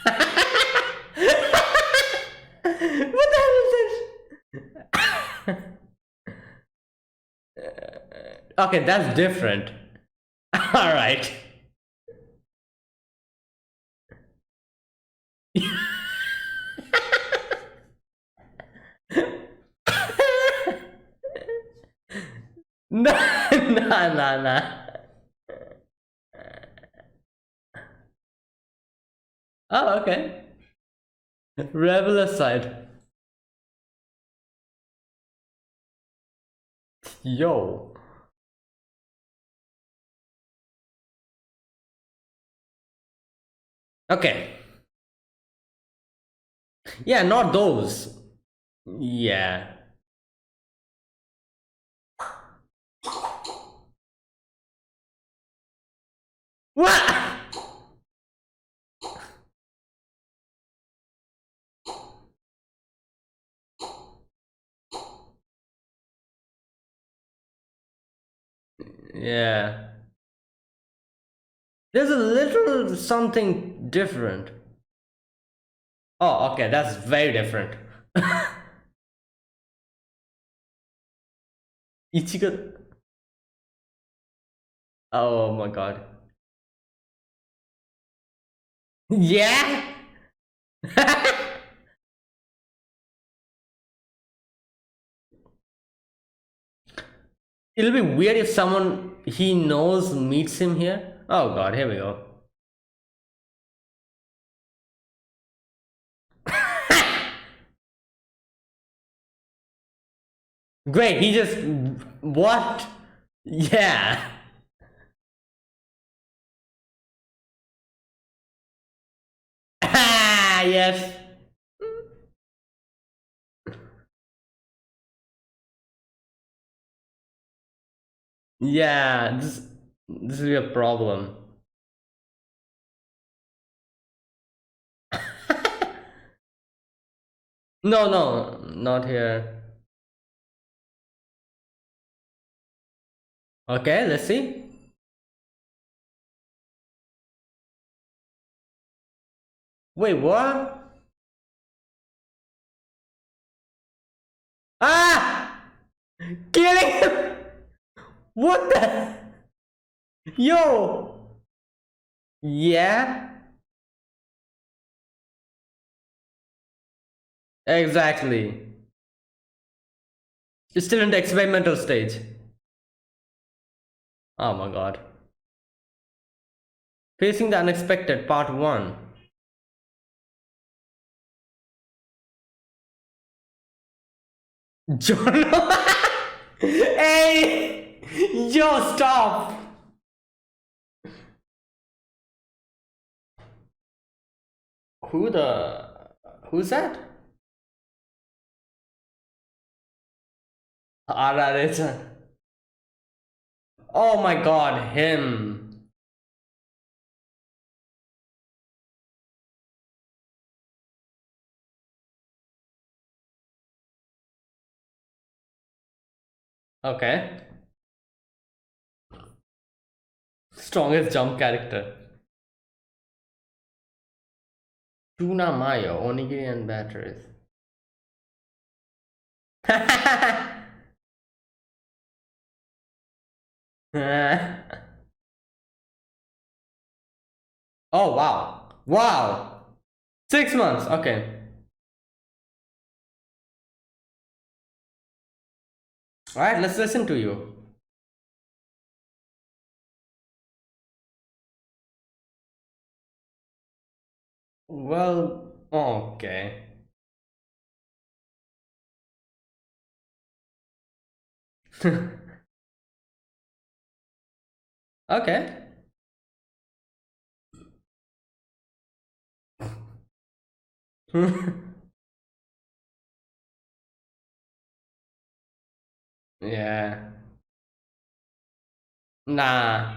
What the hell is this? Okay, that's different. All right. No, nah, nah, nah. Oh, okay. Rebel aside. Yo. Okay. Yeah, not those. Yeah. What? Yeah. There's a little something different. Oh, okay, that's very different. Ichigo. Oh my god. Yeah? It'll be weird if someone he knows meets him here. Oh god, here we go. Great, he just. What? Yeah. Ah, yes. Yeah, this will be a problem. No, no, not here. Okay, let's see. Wait, what? Ah! Killing him! What the? Yo! Yeah? Exactly. It's still in the experimental stage. Oh my god. Facing the Unexpected, Part 1. John. Hey! Yo, stop! Who the. Who's that? Arare-chan. Oh my god, him. Okay. Strongest jump character. Tuna Mayo, Onigiri and batteries. Oh wow. Wow. 6 months. Okay. Alright, let's listen to you. Well, okay. Okay. Yeah. Nah.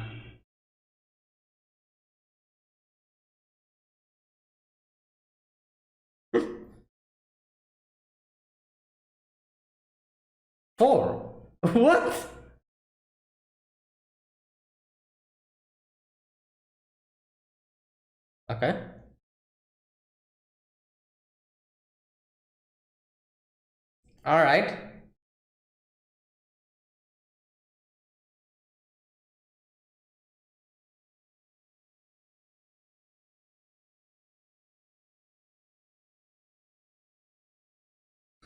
4. What? Okay. Alright.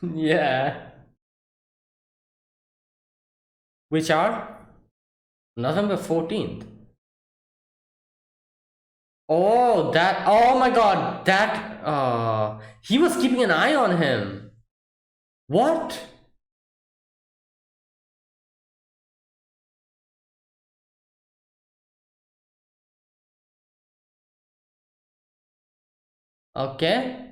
Yeah. Which are? November 14th. Oh, that. Oh my god. That. He was keeping an eye on him. What? Okay.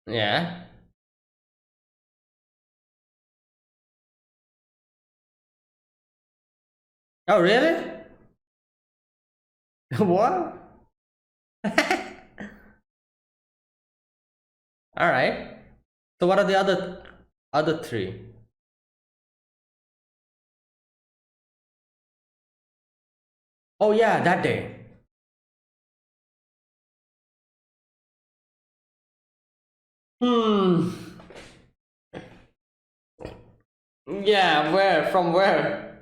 Yeah. Oh, really? What? Alright. So what are the other three? Oh yeah, that day. Hmm. Yeah, where? From where?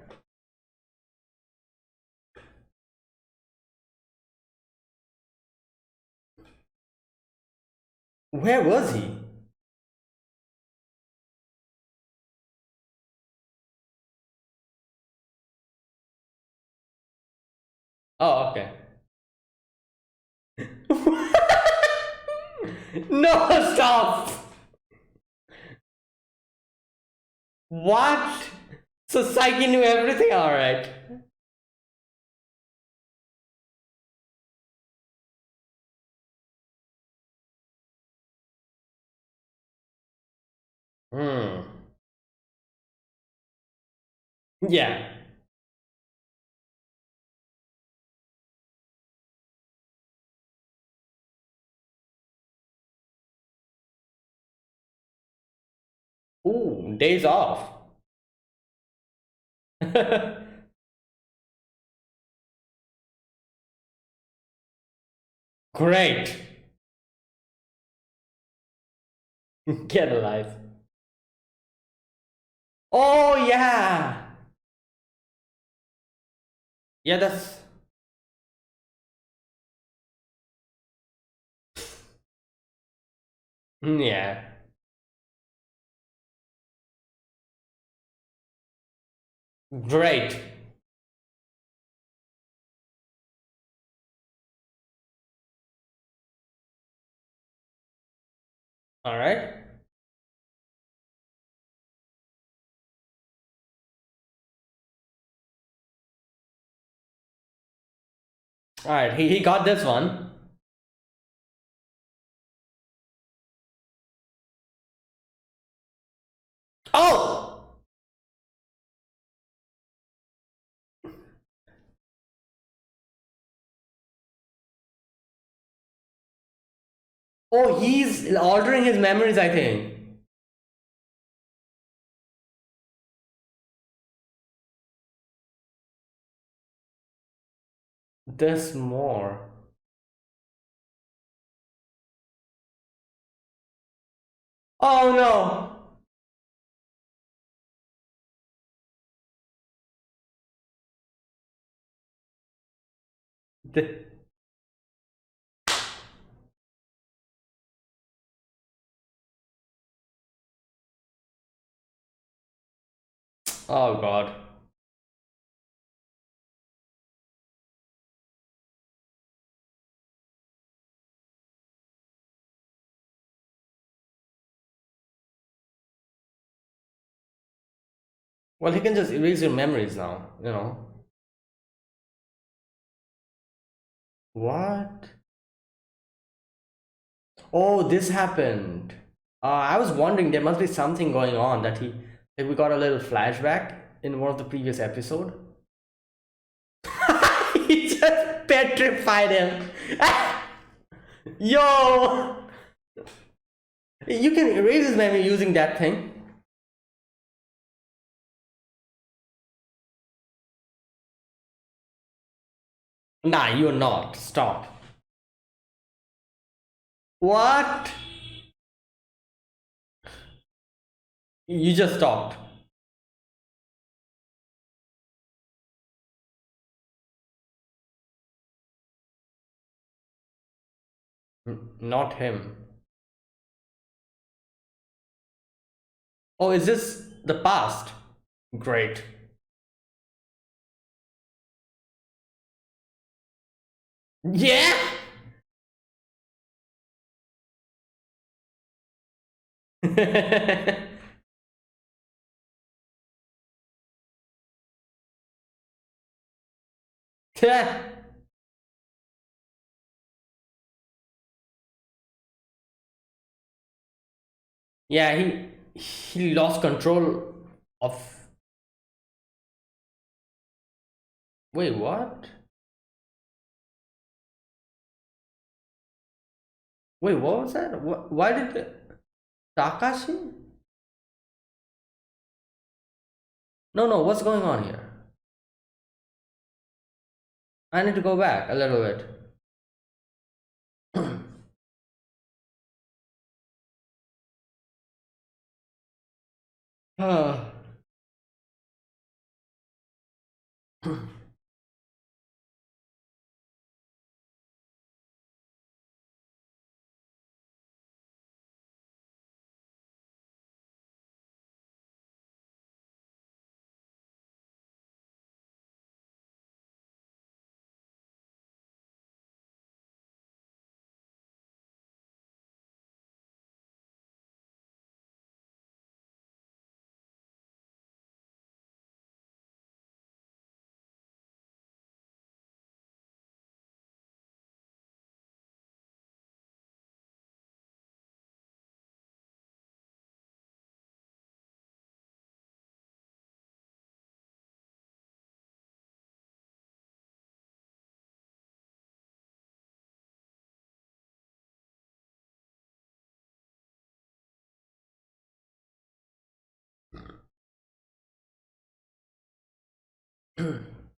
Where was he? Oh, okay. No, stop! What? So Saiki knew everything? Alright. Hmm. Yeah. Ooh, days off. Great. Get alive. Oh yeah. Yeah, that's yeah. Great. All right. All right. He got this one. Oh. Oh, he's altering his memories, I think. This more. Oh no. The- oh god. Well, he can just erase your memories now, you know. What? Oh, this happened. I was wondering there must be something going on that we got a little flashback in one of the previous episode. He just petrified him. Yo, you can erase his memory using that thing. Nah, you're not. Stop. What? You just stopped. Not him. Oh, is this the past? Great. Yeah. Yeah, he lost control of. Wait, what? Wait, what was that? Why did Takashi? No, no, what's going on here? I need to go back a little bit.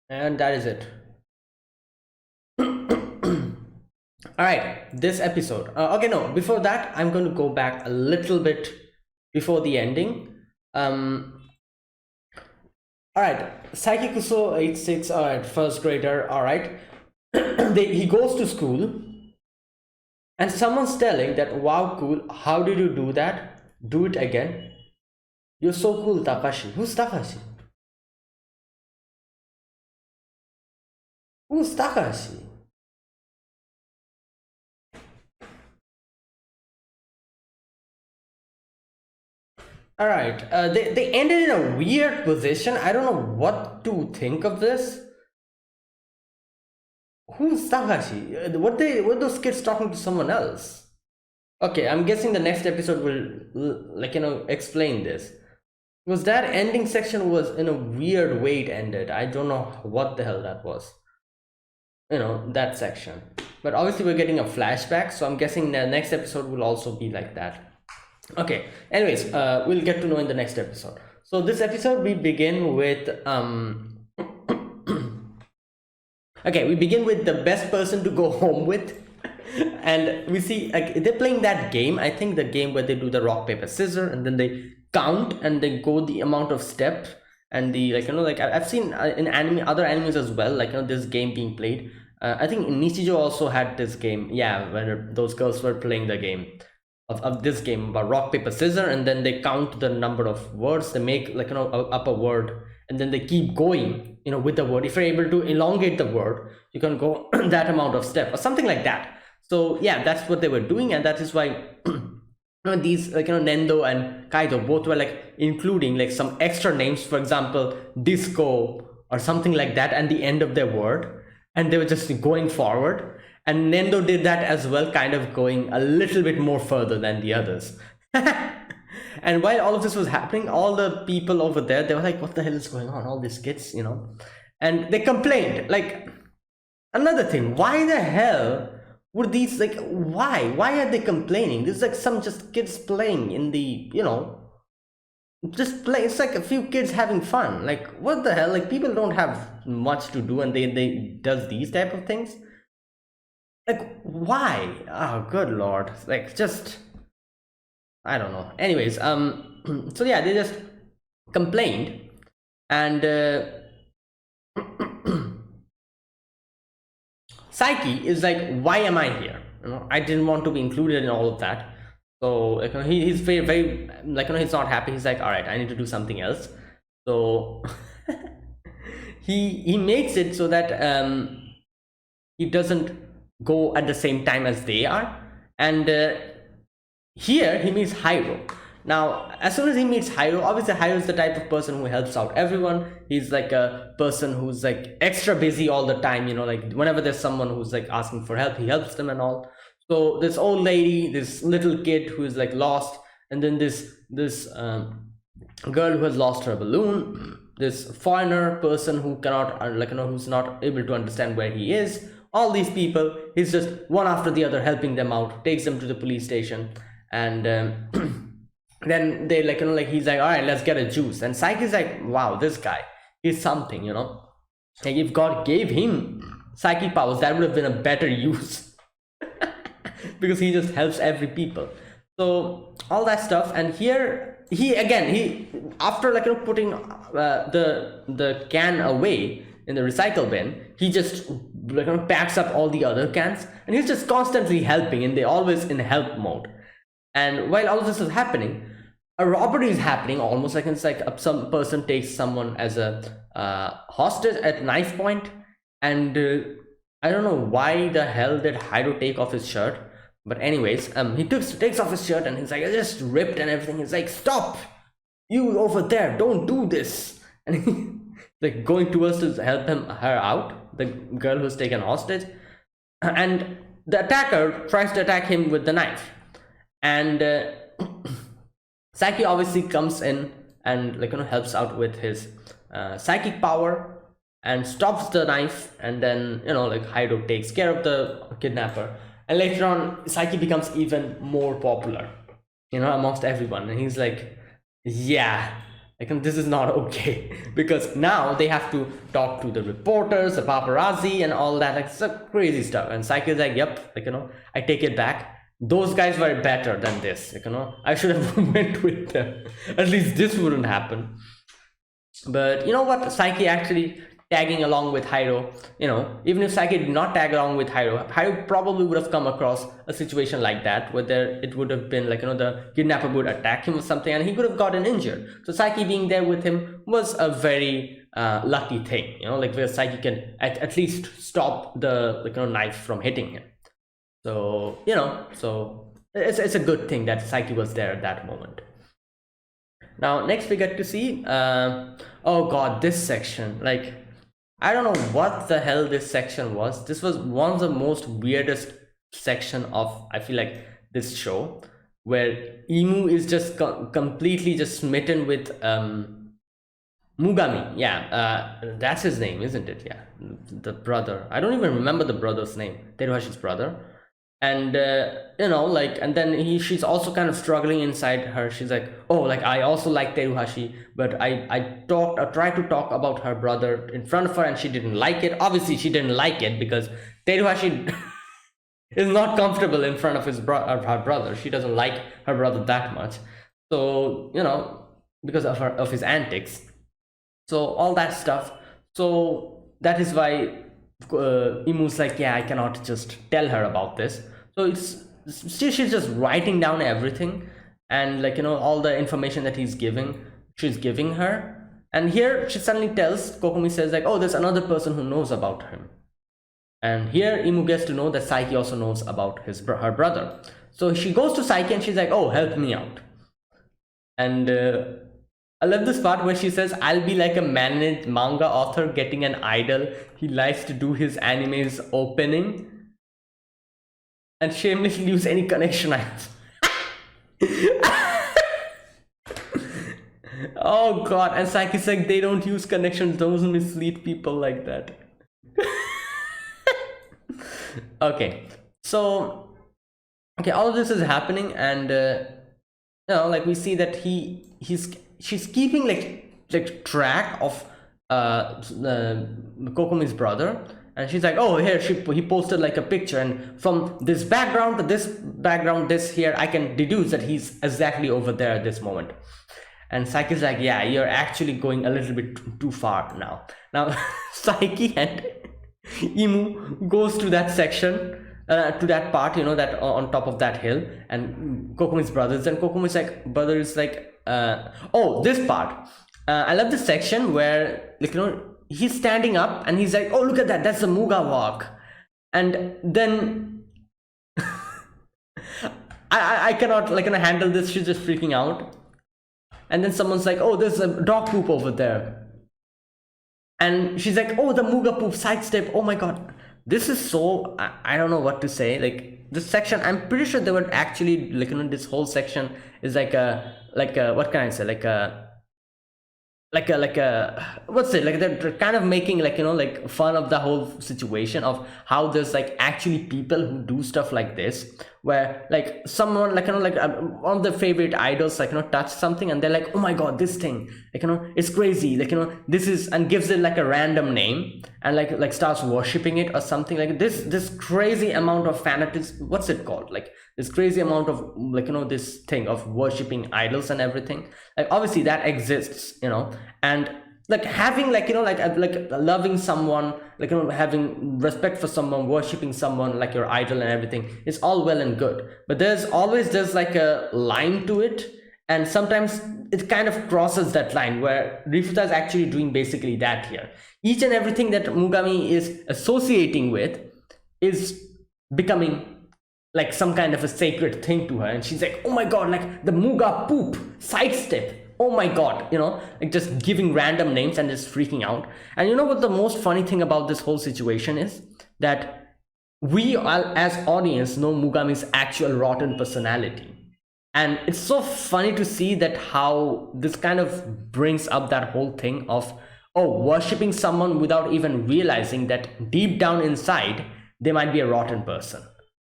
And that is it. All right, this episode. Okay, no, before that, I'm going to go back a little bit before the ending. All right, Saiki Kuso 86, all right, first grader, all right. He goes to school, and someone's telling that, wow, cool, how did you do that? Do it again. You're so cool, Takashi. Who's Takashi? Who's Takashi? All right, they ended in a weird position. I don't know what to think of this. Who's Takashi? Were those kids talking to someone else? Okay, I'm guessing the next episode will, like, explain this. Because that ending section was in a weird way it ended. I don't know what the hell that was. That section. But obviously we're getting a flashback, so I'm guessing the next episode will also be like that. Okay, anyways, we'll get to know in the next episode. So this episode we begin with okay, we begin with the best person to go home with. And we see, like, they're playing that game. I think the game where they do the rock paper scissors, and then they count and they go the amount of steps, and the, like, like I've seen in other animes as well, like, this game being played. I think Nichijou also had this game, yeah, where those girls were playing the game of this game about rock paper scissors, and then they count the number of words they make, like, up a word, and then they keep going, with the word. If you're able to elongate the word, you can go that amount of step or something like that. So yeah, that's what they were doing, and that is why these, like, Nendo and Kaido both were, like, including, like, some extra names, for example, disco or something like that, and the end of their word, and they were just going forward. And Nendo did that as well, kind of going a little bit more further than the others. And while all of this was happening, all the people over there, they were like, what the hell is going on? All these kids, and they complained. Like, another thing, why the hell would these, like, why are they complaining? There's, like, some just kids playing in the, just play. It's like a few kids having fun. Like, what the hell? Like, people don't have much to do, and they does these type of things. Like, why? Oh, good lord. Like, just, I don't know. Anyways, so yeah, they just complained, and Saiki is like, why am I here? I didn't want to be included in all of that. So, like, he's very, very, like, he's not happy. He's like, all right, I need to do something else. So he makes it so that he doesn't go at the same time as they are. And here he meets Hiro. Now, as soon as he meets Hiro, obviously Hiro is the type of person who helps out everyone. He's like a person who's, like, extra busy all the time, like, whenever there's someone who's, like, asking for help, he helps them and all. So this old lady, this little kid who is, like, lost, and then this girl who has lost her balloon, this foreigner person who cannot, like, who's not able to understand where he is. All these people, he's just one after the other helping them out, takes them to the police station, and then they, like, like, he's like, all right, let's get a juice. And Saiki's like, wow, this guy is something, like, if God gave him psychic powers, that would have been a better use. Because he just helps every people. So all that stuff. And here he after, like, putting the can away in the recycle bin, he just, like, packs up all the other cans, and he's just constantly helping, and they're always in help mode. And while all of this is happening, a robbery is happening, almost like it's like some person takes someone as a hostage at knife point. And I don't know why the hell did Hiro take off his shirt, but anyways, he takes off his shirt, and he's like, I just ripped and everything. He's like, stop, you over there, don't do this. And he, like, going towards to help her out, the girl who's taken hostage, and the attacker tries to attack him with the knife. And Saiki obviously comes in and, like, helps out with his psychic power and stops the knife, and then, like, Hiro takes care of the kidnapper. And later on, Saiki becomes even more popular, amongst everyone, and he's like, yeah, Like, this is not okay because now they have to talk to the reporters, the paparazzi, and all that. Like, some crazy stuff. And Saiki is like, yep, like, I take it back. Those guys were better than this. Like, I should have went with them. At least this wouldn't happen. But you know what? Saiki actually tagging along with Hiro, even if Saiki did not tag along with Hiro probably would have come across a situation like that where it would have been like, the kidnapper would attack him or something and he could have gotten injured. So Saiki being there with him was a very lucky thing, like where Saiki can at least stop the knife from hitting him. So, so it's a good thing that Saiki was there at that moment. Now, next we get to see, oh god, this section, like, I don't know what the hell this section was. This was one of the most weirdest section of, I feel like, this show, where Imu is just completely just smitten with Mugami. Yeah, that's his name, isn't it? Yeah, the brother. I don't even remember the brother's name. Teruhashi's brother. And and then she's also kind of struggling inside her. She's like, oh, like, I also like Teruhashi, but I tried to talk about her brother in front of her and she didn't like it. Obviously she didn't like it because Teruhashi is not comfortable in front of her brother. She doesn't like her brother that much, so because of his antics, so all that stuff. So that is why Imu's like, yeah, I cannot just tell her about this. So she's just writing down everything, and like, all the information that she's giving her. And here she suddenly tells, Kokomi says like, oh, there's another person who knows about him. And here Imu gets to know that Saiki also knows about her brother. So she goes to Saiki and she's like, oh, help me out. And I love this part where she says, I'll be like a manga author getting an idol. He likes to do his anime's opening and shamelessly use any connection I have. Oh god, and Saiki's like, they don't use connections, don't mislead people like that. Okay, so all of this is happening, and like we see that she's keeping like track of Kokomi's brother, and she's like, oh, here he posted like a picture, and from this background to this background, this here, I can deduce that he's exactly over there at this moment. And Saiki's like, yeah, you're actually going a little bit too far now. Now Saiki and Imu goes to that section, to that part, that on top of that hill, and Kokomi's brothers, and Kokomi's like, brother is like, oh, this part, I love this section where, like, he's standing up and he's like, oh, look at that, that's the Muga walk. And then I cannot like handle this. She's just freaking out. And then someone's like, oh, there's a dog poop over there. And she's like, oh, the Muga poop sidestep. Oh my god, this is so, I don't know what to say. Like, this section, I'm pretty sure they were actually like, this whole section is like a what can I say, like a what's it, like they're kind of making like, like fun of the whole situation of how there's like actually people who do stuff like this, where like someone like, like one of their favorite idols like, touch something and they're like, oh my god, this thing, like, it's crazy, like, this is, and gives it like a random name and like starts worshipping it or something. Like this crazy amount of fanatism, what's it called, like this crazy amount of like, this thing of worshipping idols and everything. Like obviously that exists, and like having like, like loving someone, like, having respect for someone, worshipping someone like your idol and everything is all well and good, but there's like a line to it, and sometimes it kind of crosses that line where Rifuta is actually doing basically that here. Each and everything that Mugami is associating with is becoming like some kind of a sacred thing to her, and she's like, oh my god, like the Muga poop sidestep, oh my god, like just giving random names and just freaking out. And you know what the most funny thing about this whole situation is? That we as audience know Mugami's actual rotten personality, and it's so funny to see that how this kind of brings up that whole thing of, oh, worshipping someone without even realizing that deep down inside they might be a rotten person.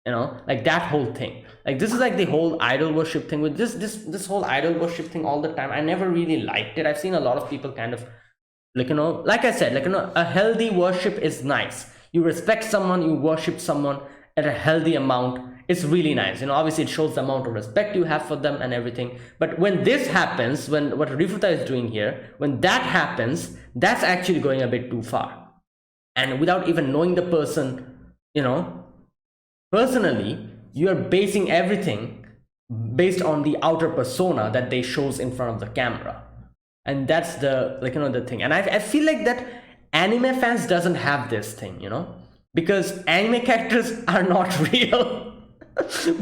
like that whole thing. Like this is like the whole idol worship thing with this whole idol worship thing all the time. I never really liked it. I've seen a lot of people kind of like, like I said, like, a healthy worship is nice. You respect someone, you worship someone at a healthy amount. It's really nice, obviously it shows the amount of respect you have for them and everything. But when this happens, when what Rifuta is doing here, when that happens, that's actually going a bit too far. And without even knowing the person, personally, you're basing everything based on the outer persona that they shows in front of the camera. And that's the, like, the thing. And I feel like that anime fans doesn't have this thing, because anime characters are not real.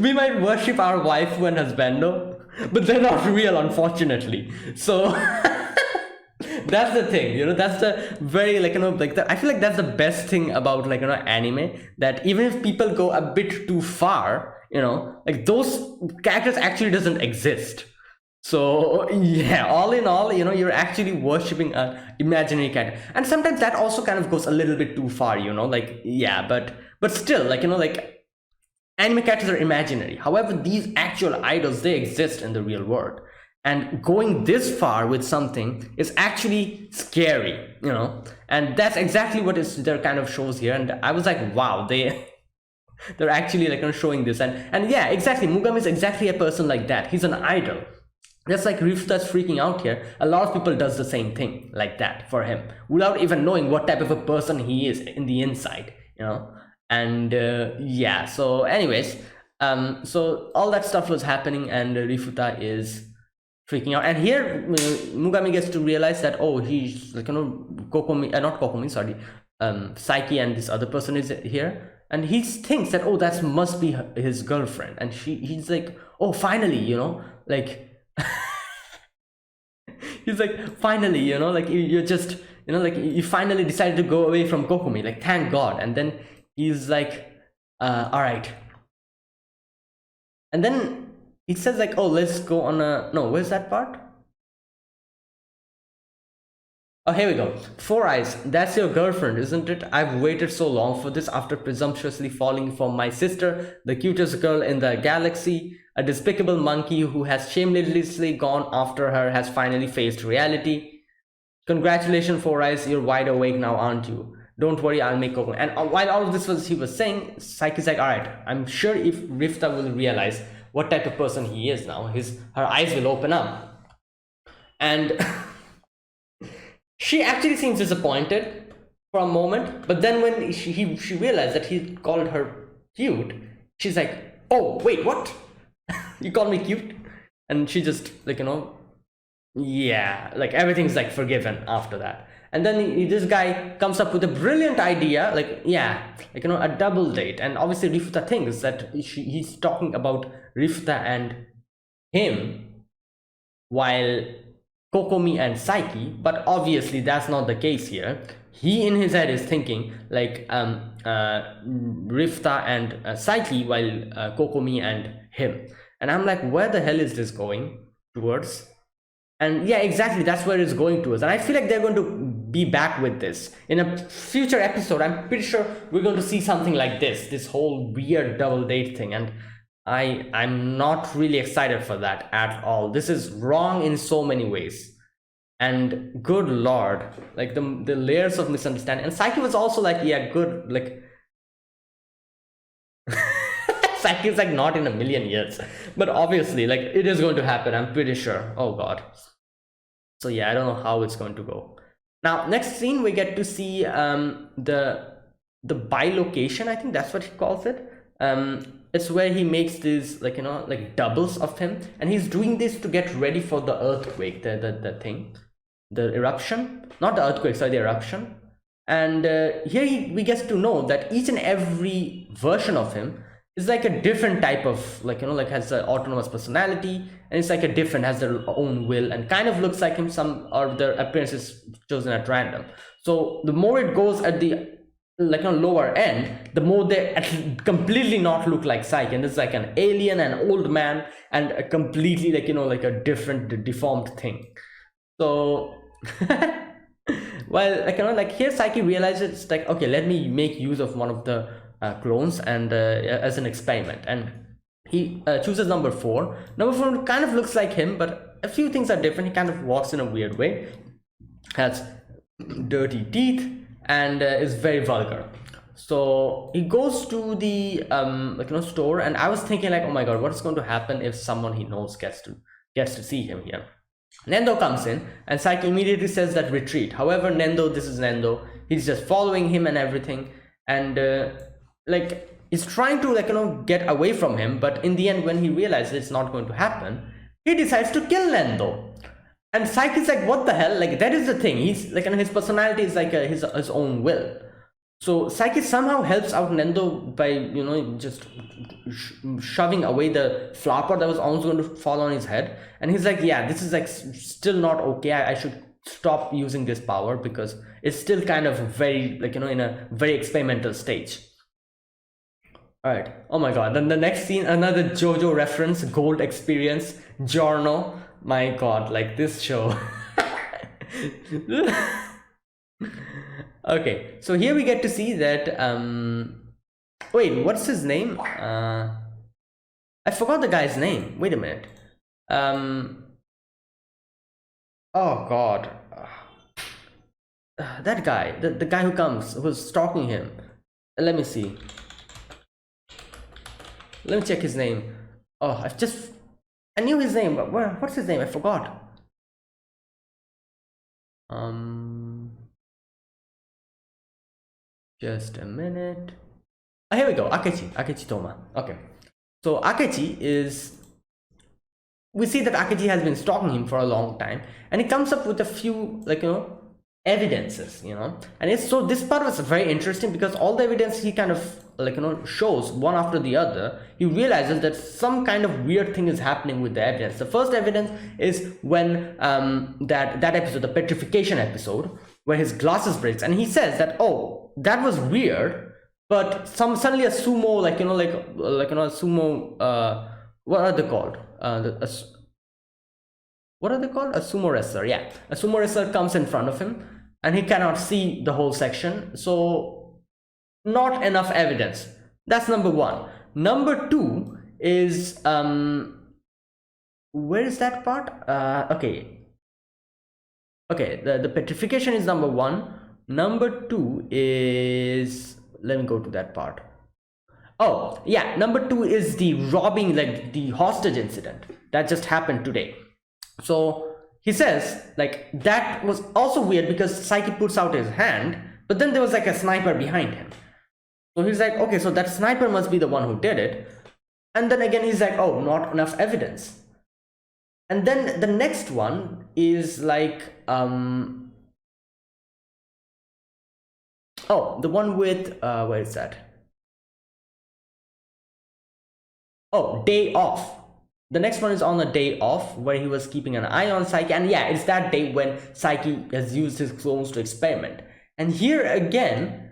We might worship our waifu and husbando, but they're not real, unfortunately. So that's the thing, that's the very, like, I feel like that's the best thing about, like, anime, that even if people go a bit too far, like, those characters actually doesn't exist. So yeah, all in all, you're actually worshipping an imaginary character. And sometimes that also kind of goes a little bit too far, like, yeah, but still, like, like, anime characters are imaginary. However, these actual idols, they exist in the real world. And going this far with something is actually scary, and that's exactly what their kind of shows here. And I was like, wow, they're actually, like, showing this. And yeah, exactly, Mugami is exactly a person like that. He's an idol. Just like Rifuta's freaking out here, a lot of people does the same thing like that for him, without even knowing what type of a person he is in the inside, and yeah. So anyways, so all that stuff was happening, and Rifuta is freaking out. And here Mugami gets to realize that, oh, he's, like, Kokomi, not Kokomi, sorry, Saiki and this other person is here, and he thinks that, oh, that must be his girlfriend. And he's like, oh, finally, like, he's like, finally, like, you're just, like, you finally decided to go away from Kokomi, like, thank God. And then he's like, all right. And then he says, like, oh, let's go on a, no, where's that part? Oh, here we go. Four Eyes, that's your girlfriend, isn't it? I've waited so long for this after presumptuously falling for my sister, the cutest girl in the galaxy. A despicable monkey who has shamelessly gone after her has finally faced reality. Congratulations, Four Eyes, you're wide awake now, aren't you? Don't worry, I'll make Coco. And while all of this he was saying, Saiki's like, all right, I'm sure if Rifta will realize what type of person he is now, her eyes will open up. And she actually seems disappointed for a moment, but then when she realized that he called her cute, she's like, oh, wait, what? You call me cute? And she just, like, yeah, like, everything's, like, forgiven after that. And then this guy comes up with a brilliant idea, like, yeah, like, a double date. And obviously Rifuta thinks that he's talking about Rifuta and him, while Kokomi and Saiki, but obviously that's not the case here. He in his head is thinking, like, Rifta and Saiki, while Kokomi and him. And I'm like, where the hell is this going towards? And yeah, exactly, that's where it's going towards. And I feel like they're going to be back with this in a future episode. I'm pretty sure we're going to see something like this whole weird double date thing. And I'm not really excited for that at all. This is wrong in so many ways. And good lord, like, the layers of misunderstanding. And Saiki was also like, yeah, good, like, Saiki is like, not in a million years, but obviously, like, it is going to happen, I'm pretty sure. Oh god. So yeah, I don't know how it's going to go. Now, next scene, we get to see the bilocation, I think that's what he calls it. It's where he makes these, like, like, doubles of him, and he's doing this to get ready for the earthquake, the thing, the eruption, not the earthquake, sorry, the eruption. And here we get to know that each and every version of him is like a different type of, like, like, has an autonomous personality, and it's like a different, has their own will, and kind of looks like him, some, or their appearance is chosen at random. So the more it goes at the, like, lower end, the more they completely not look like Saiki, and it's like an alien, an old man, and a completely, like, like, a different deformed thing. So well, like, like, here Saiki realizes, it's like, okay, let me make use of one of the clones and as an experiment, and he chooses number 4. Number 4 kind of looks like him, but a few things are different. He kind of walks in a weird way, has dirty teeth, and is very vulgar. So he goes to the store, and I was thinking like, oh my god, what's going to happen if someone he knows gets to see him here. Nendo comes in, and Saiki immediately says that retreat. However, this is Nendo, he's just following him and everything, and like he's trying to get away from him, but in the end, when he realizes it's not going to happen, he decides to kill Nendo. And Saiki's like, what the hell? Like, that is the thing. He's like, his personality is like his own will. So Saiki somehow helps out Nendo by just shoving away the flower that was almost going to fall on his head, and he's like, yeah, this is like still not okay. I should stop using this power because it's still kind of very in a very experimental stage. All right. Oh my god. Then the next scene, another JoJo reference, Gold Experience, Giorno. My god, like this show. Okay, so here we get to see that wait, what's his name? I forgot the guy's name. Wait a minute. Oh god. That guy, the guy who's stalking him. Let me see. Let me check his name. Oh, I knew his name, but what's his name? I forgot. Just a minute. Oh, here we go. Akechi Toma. Okay. So Akechi is... We see that Akechi has been stalking him for a long time, and he comes up with a few, evidences, and this part was very interesting because all the evidence he kind of shows one after the other. He realizes that some kind of weird thing is happening with the evidence. The first evidence is when that episode, the petrification episode, where his glasses breaks, and he says that, oh, that was weird, but suddenly a sumo a sumo what are they called, what are they called? A sumo wrestler. Yeah, a sumo wrestler comes in front of him, and he cannot see the whole section. So, not enough evidence. That's number 1. Number 2 is where is that part? Okay. The petrification is number 1. Number 2 is, let me go to that part. Oh yeah, number 2 is the robbing, the hostage incident that just happened today. So he says that was also weird because Saiki puts out his hand, but then there was a sniper behind him. So he's like, okay, so that sniper must be the one who did it. And then again he's like, oh, not enough evidence. And then the next one is oh, the one with where is that? Oh, day off. The next one is on a day off where he was keeping an eye on Saiki, and yeah, it's that day when Saiki has used his clones to experiment. And here again,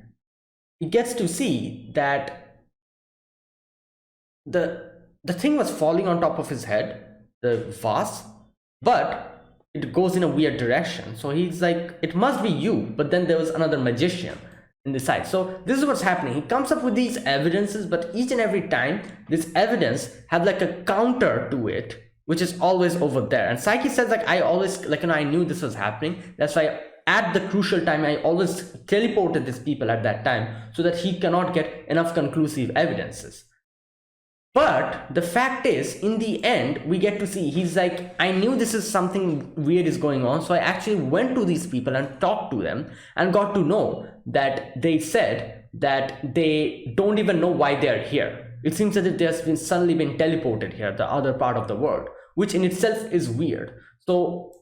he gets to see that the thing was falling on top of his head, the vase, but it goes in a weird direction. So he's like, it must be you, but then there was another magician in the side. So this is what's happening. He comes up with these evidences, but each and every time this evidence had a counter to it, which is always over there. And Saiki says I always I knew this was happening. That's why at the crucial time I always teleported these people at that time so that he cannot get enough conclusive evidences. But the fact is, in the end, we get to see he's like, I knew this is something weird is going on, so I actually went to these people and talked to them and got to know that they said that they don't even know why they're here. It seems as if they've suddenly been teleported here, the other part of the world, which in itself is weird. So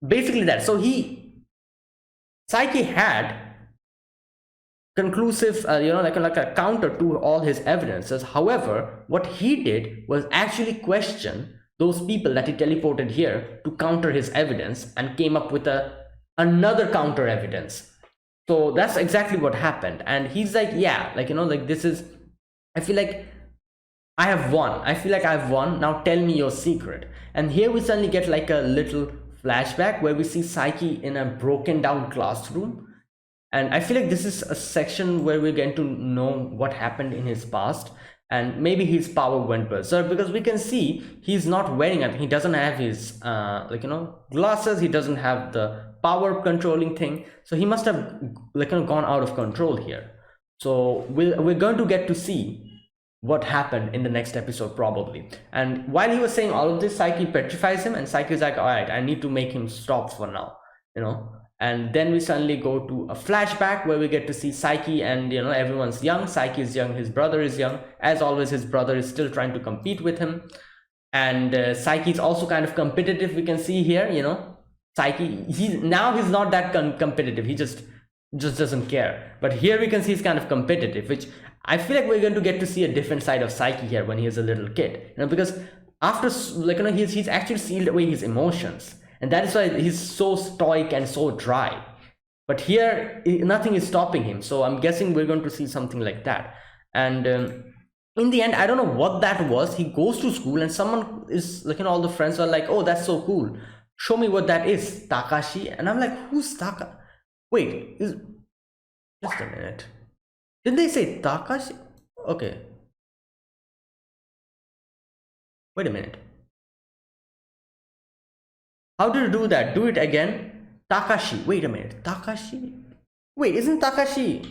basically that. So Saiki had conclusive like a counter to all his evidences. However, what he did was actually question those people that he teleported here to counter his evidence, and came up with another counter evidence. So that's exactly what happened. And he's like, yeah, this is, I feel like I have won. I feel like I've won. Now tell me your secret. And here we suddenly get a little flashback where we see Saiki in a broken down classroom. And I feel like this is a section where we're going to know what happened in his past, and maybe his power went berserk, because we can see he's not wearing it. He doesn't have his glasses. He doesn't have the power controlling thing, so he must have gone out of control here. So we're going to get to see what happened in the next episode probably. And while he was saying all of this, Saiki petrifies him, and Saiki is like, all right, I need to make him stop for now, and then we suddenly go to a flashback where we get to see Saiki, and everyone's young. Saiki is young, his brother is young. As always, his brother is still trying to compete with him, and Saiki is also kind of competitive. We can see here, Saiki, he's not that competitive. He just doesn't care. But here we can see he's kind of competitive, which I feel like we're going to get to see a different side of Saiki here when he is a little kid, because after he's actually sealed away his emotions, and that is why he's so stoic and so dry. But here nothing is stopping him, so I'm guessing we're going to see something like that. And in the end, I don't know what that was. He goes to school and someone is all the friends are like, oh, that's so cool, show me what that is, Takashi. And I'm like, who's Taka? Wait, just a minute. Didn't they say Takashi? Okay. Wait a minute. How do you do that? Do it again. Takashi. Wait a minute. Takashi? Wait, isn't Takashi?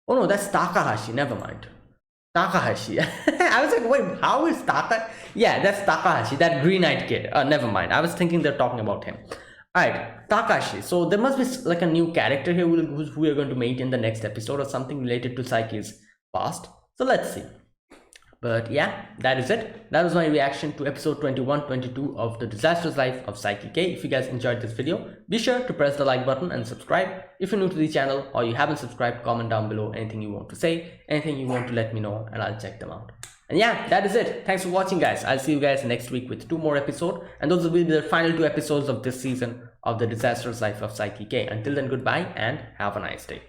Oh no, that's Takahashi. Never mind. Takahashi. I was like, wait, how is Taka? Yeah, that's Takahashi, that green-eyed kid. Never mind. I was thinking they're talking about him. Alright, Takashi. So there must be a new character here who we are going to meet in the next episode, or something related to Saiki's past. So let's see. But yeah, that is it. That was my reaction to episode 21-22 of The Disastrous Life of Saiki K. If you guys enjoyed this video, be sure to press the like button and subscribe. If you're new to the channel or you haven't subscribed, comment down below anything you want to say, anything you want to let me know, and I'll check them out. And yeah, that is it. Thanks for watching, guys. I'll see you guys next week with 2 more episodes, and those will be the final 2 episodes of this season of The Disastrous Life of Saiki K. Until then, goodbye and have a nice day.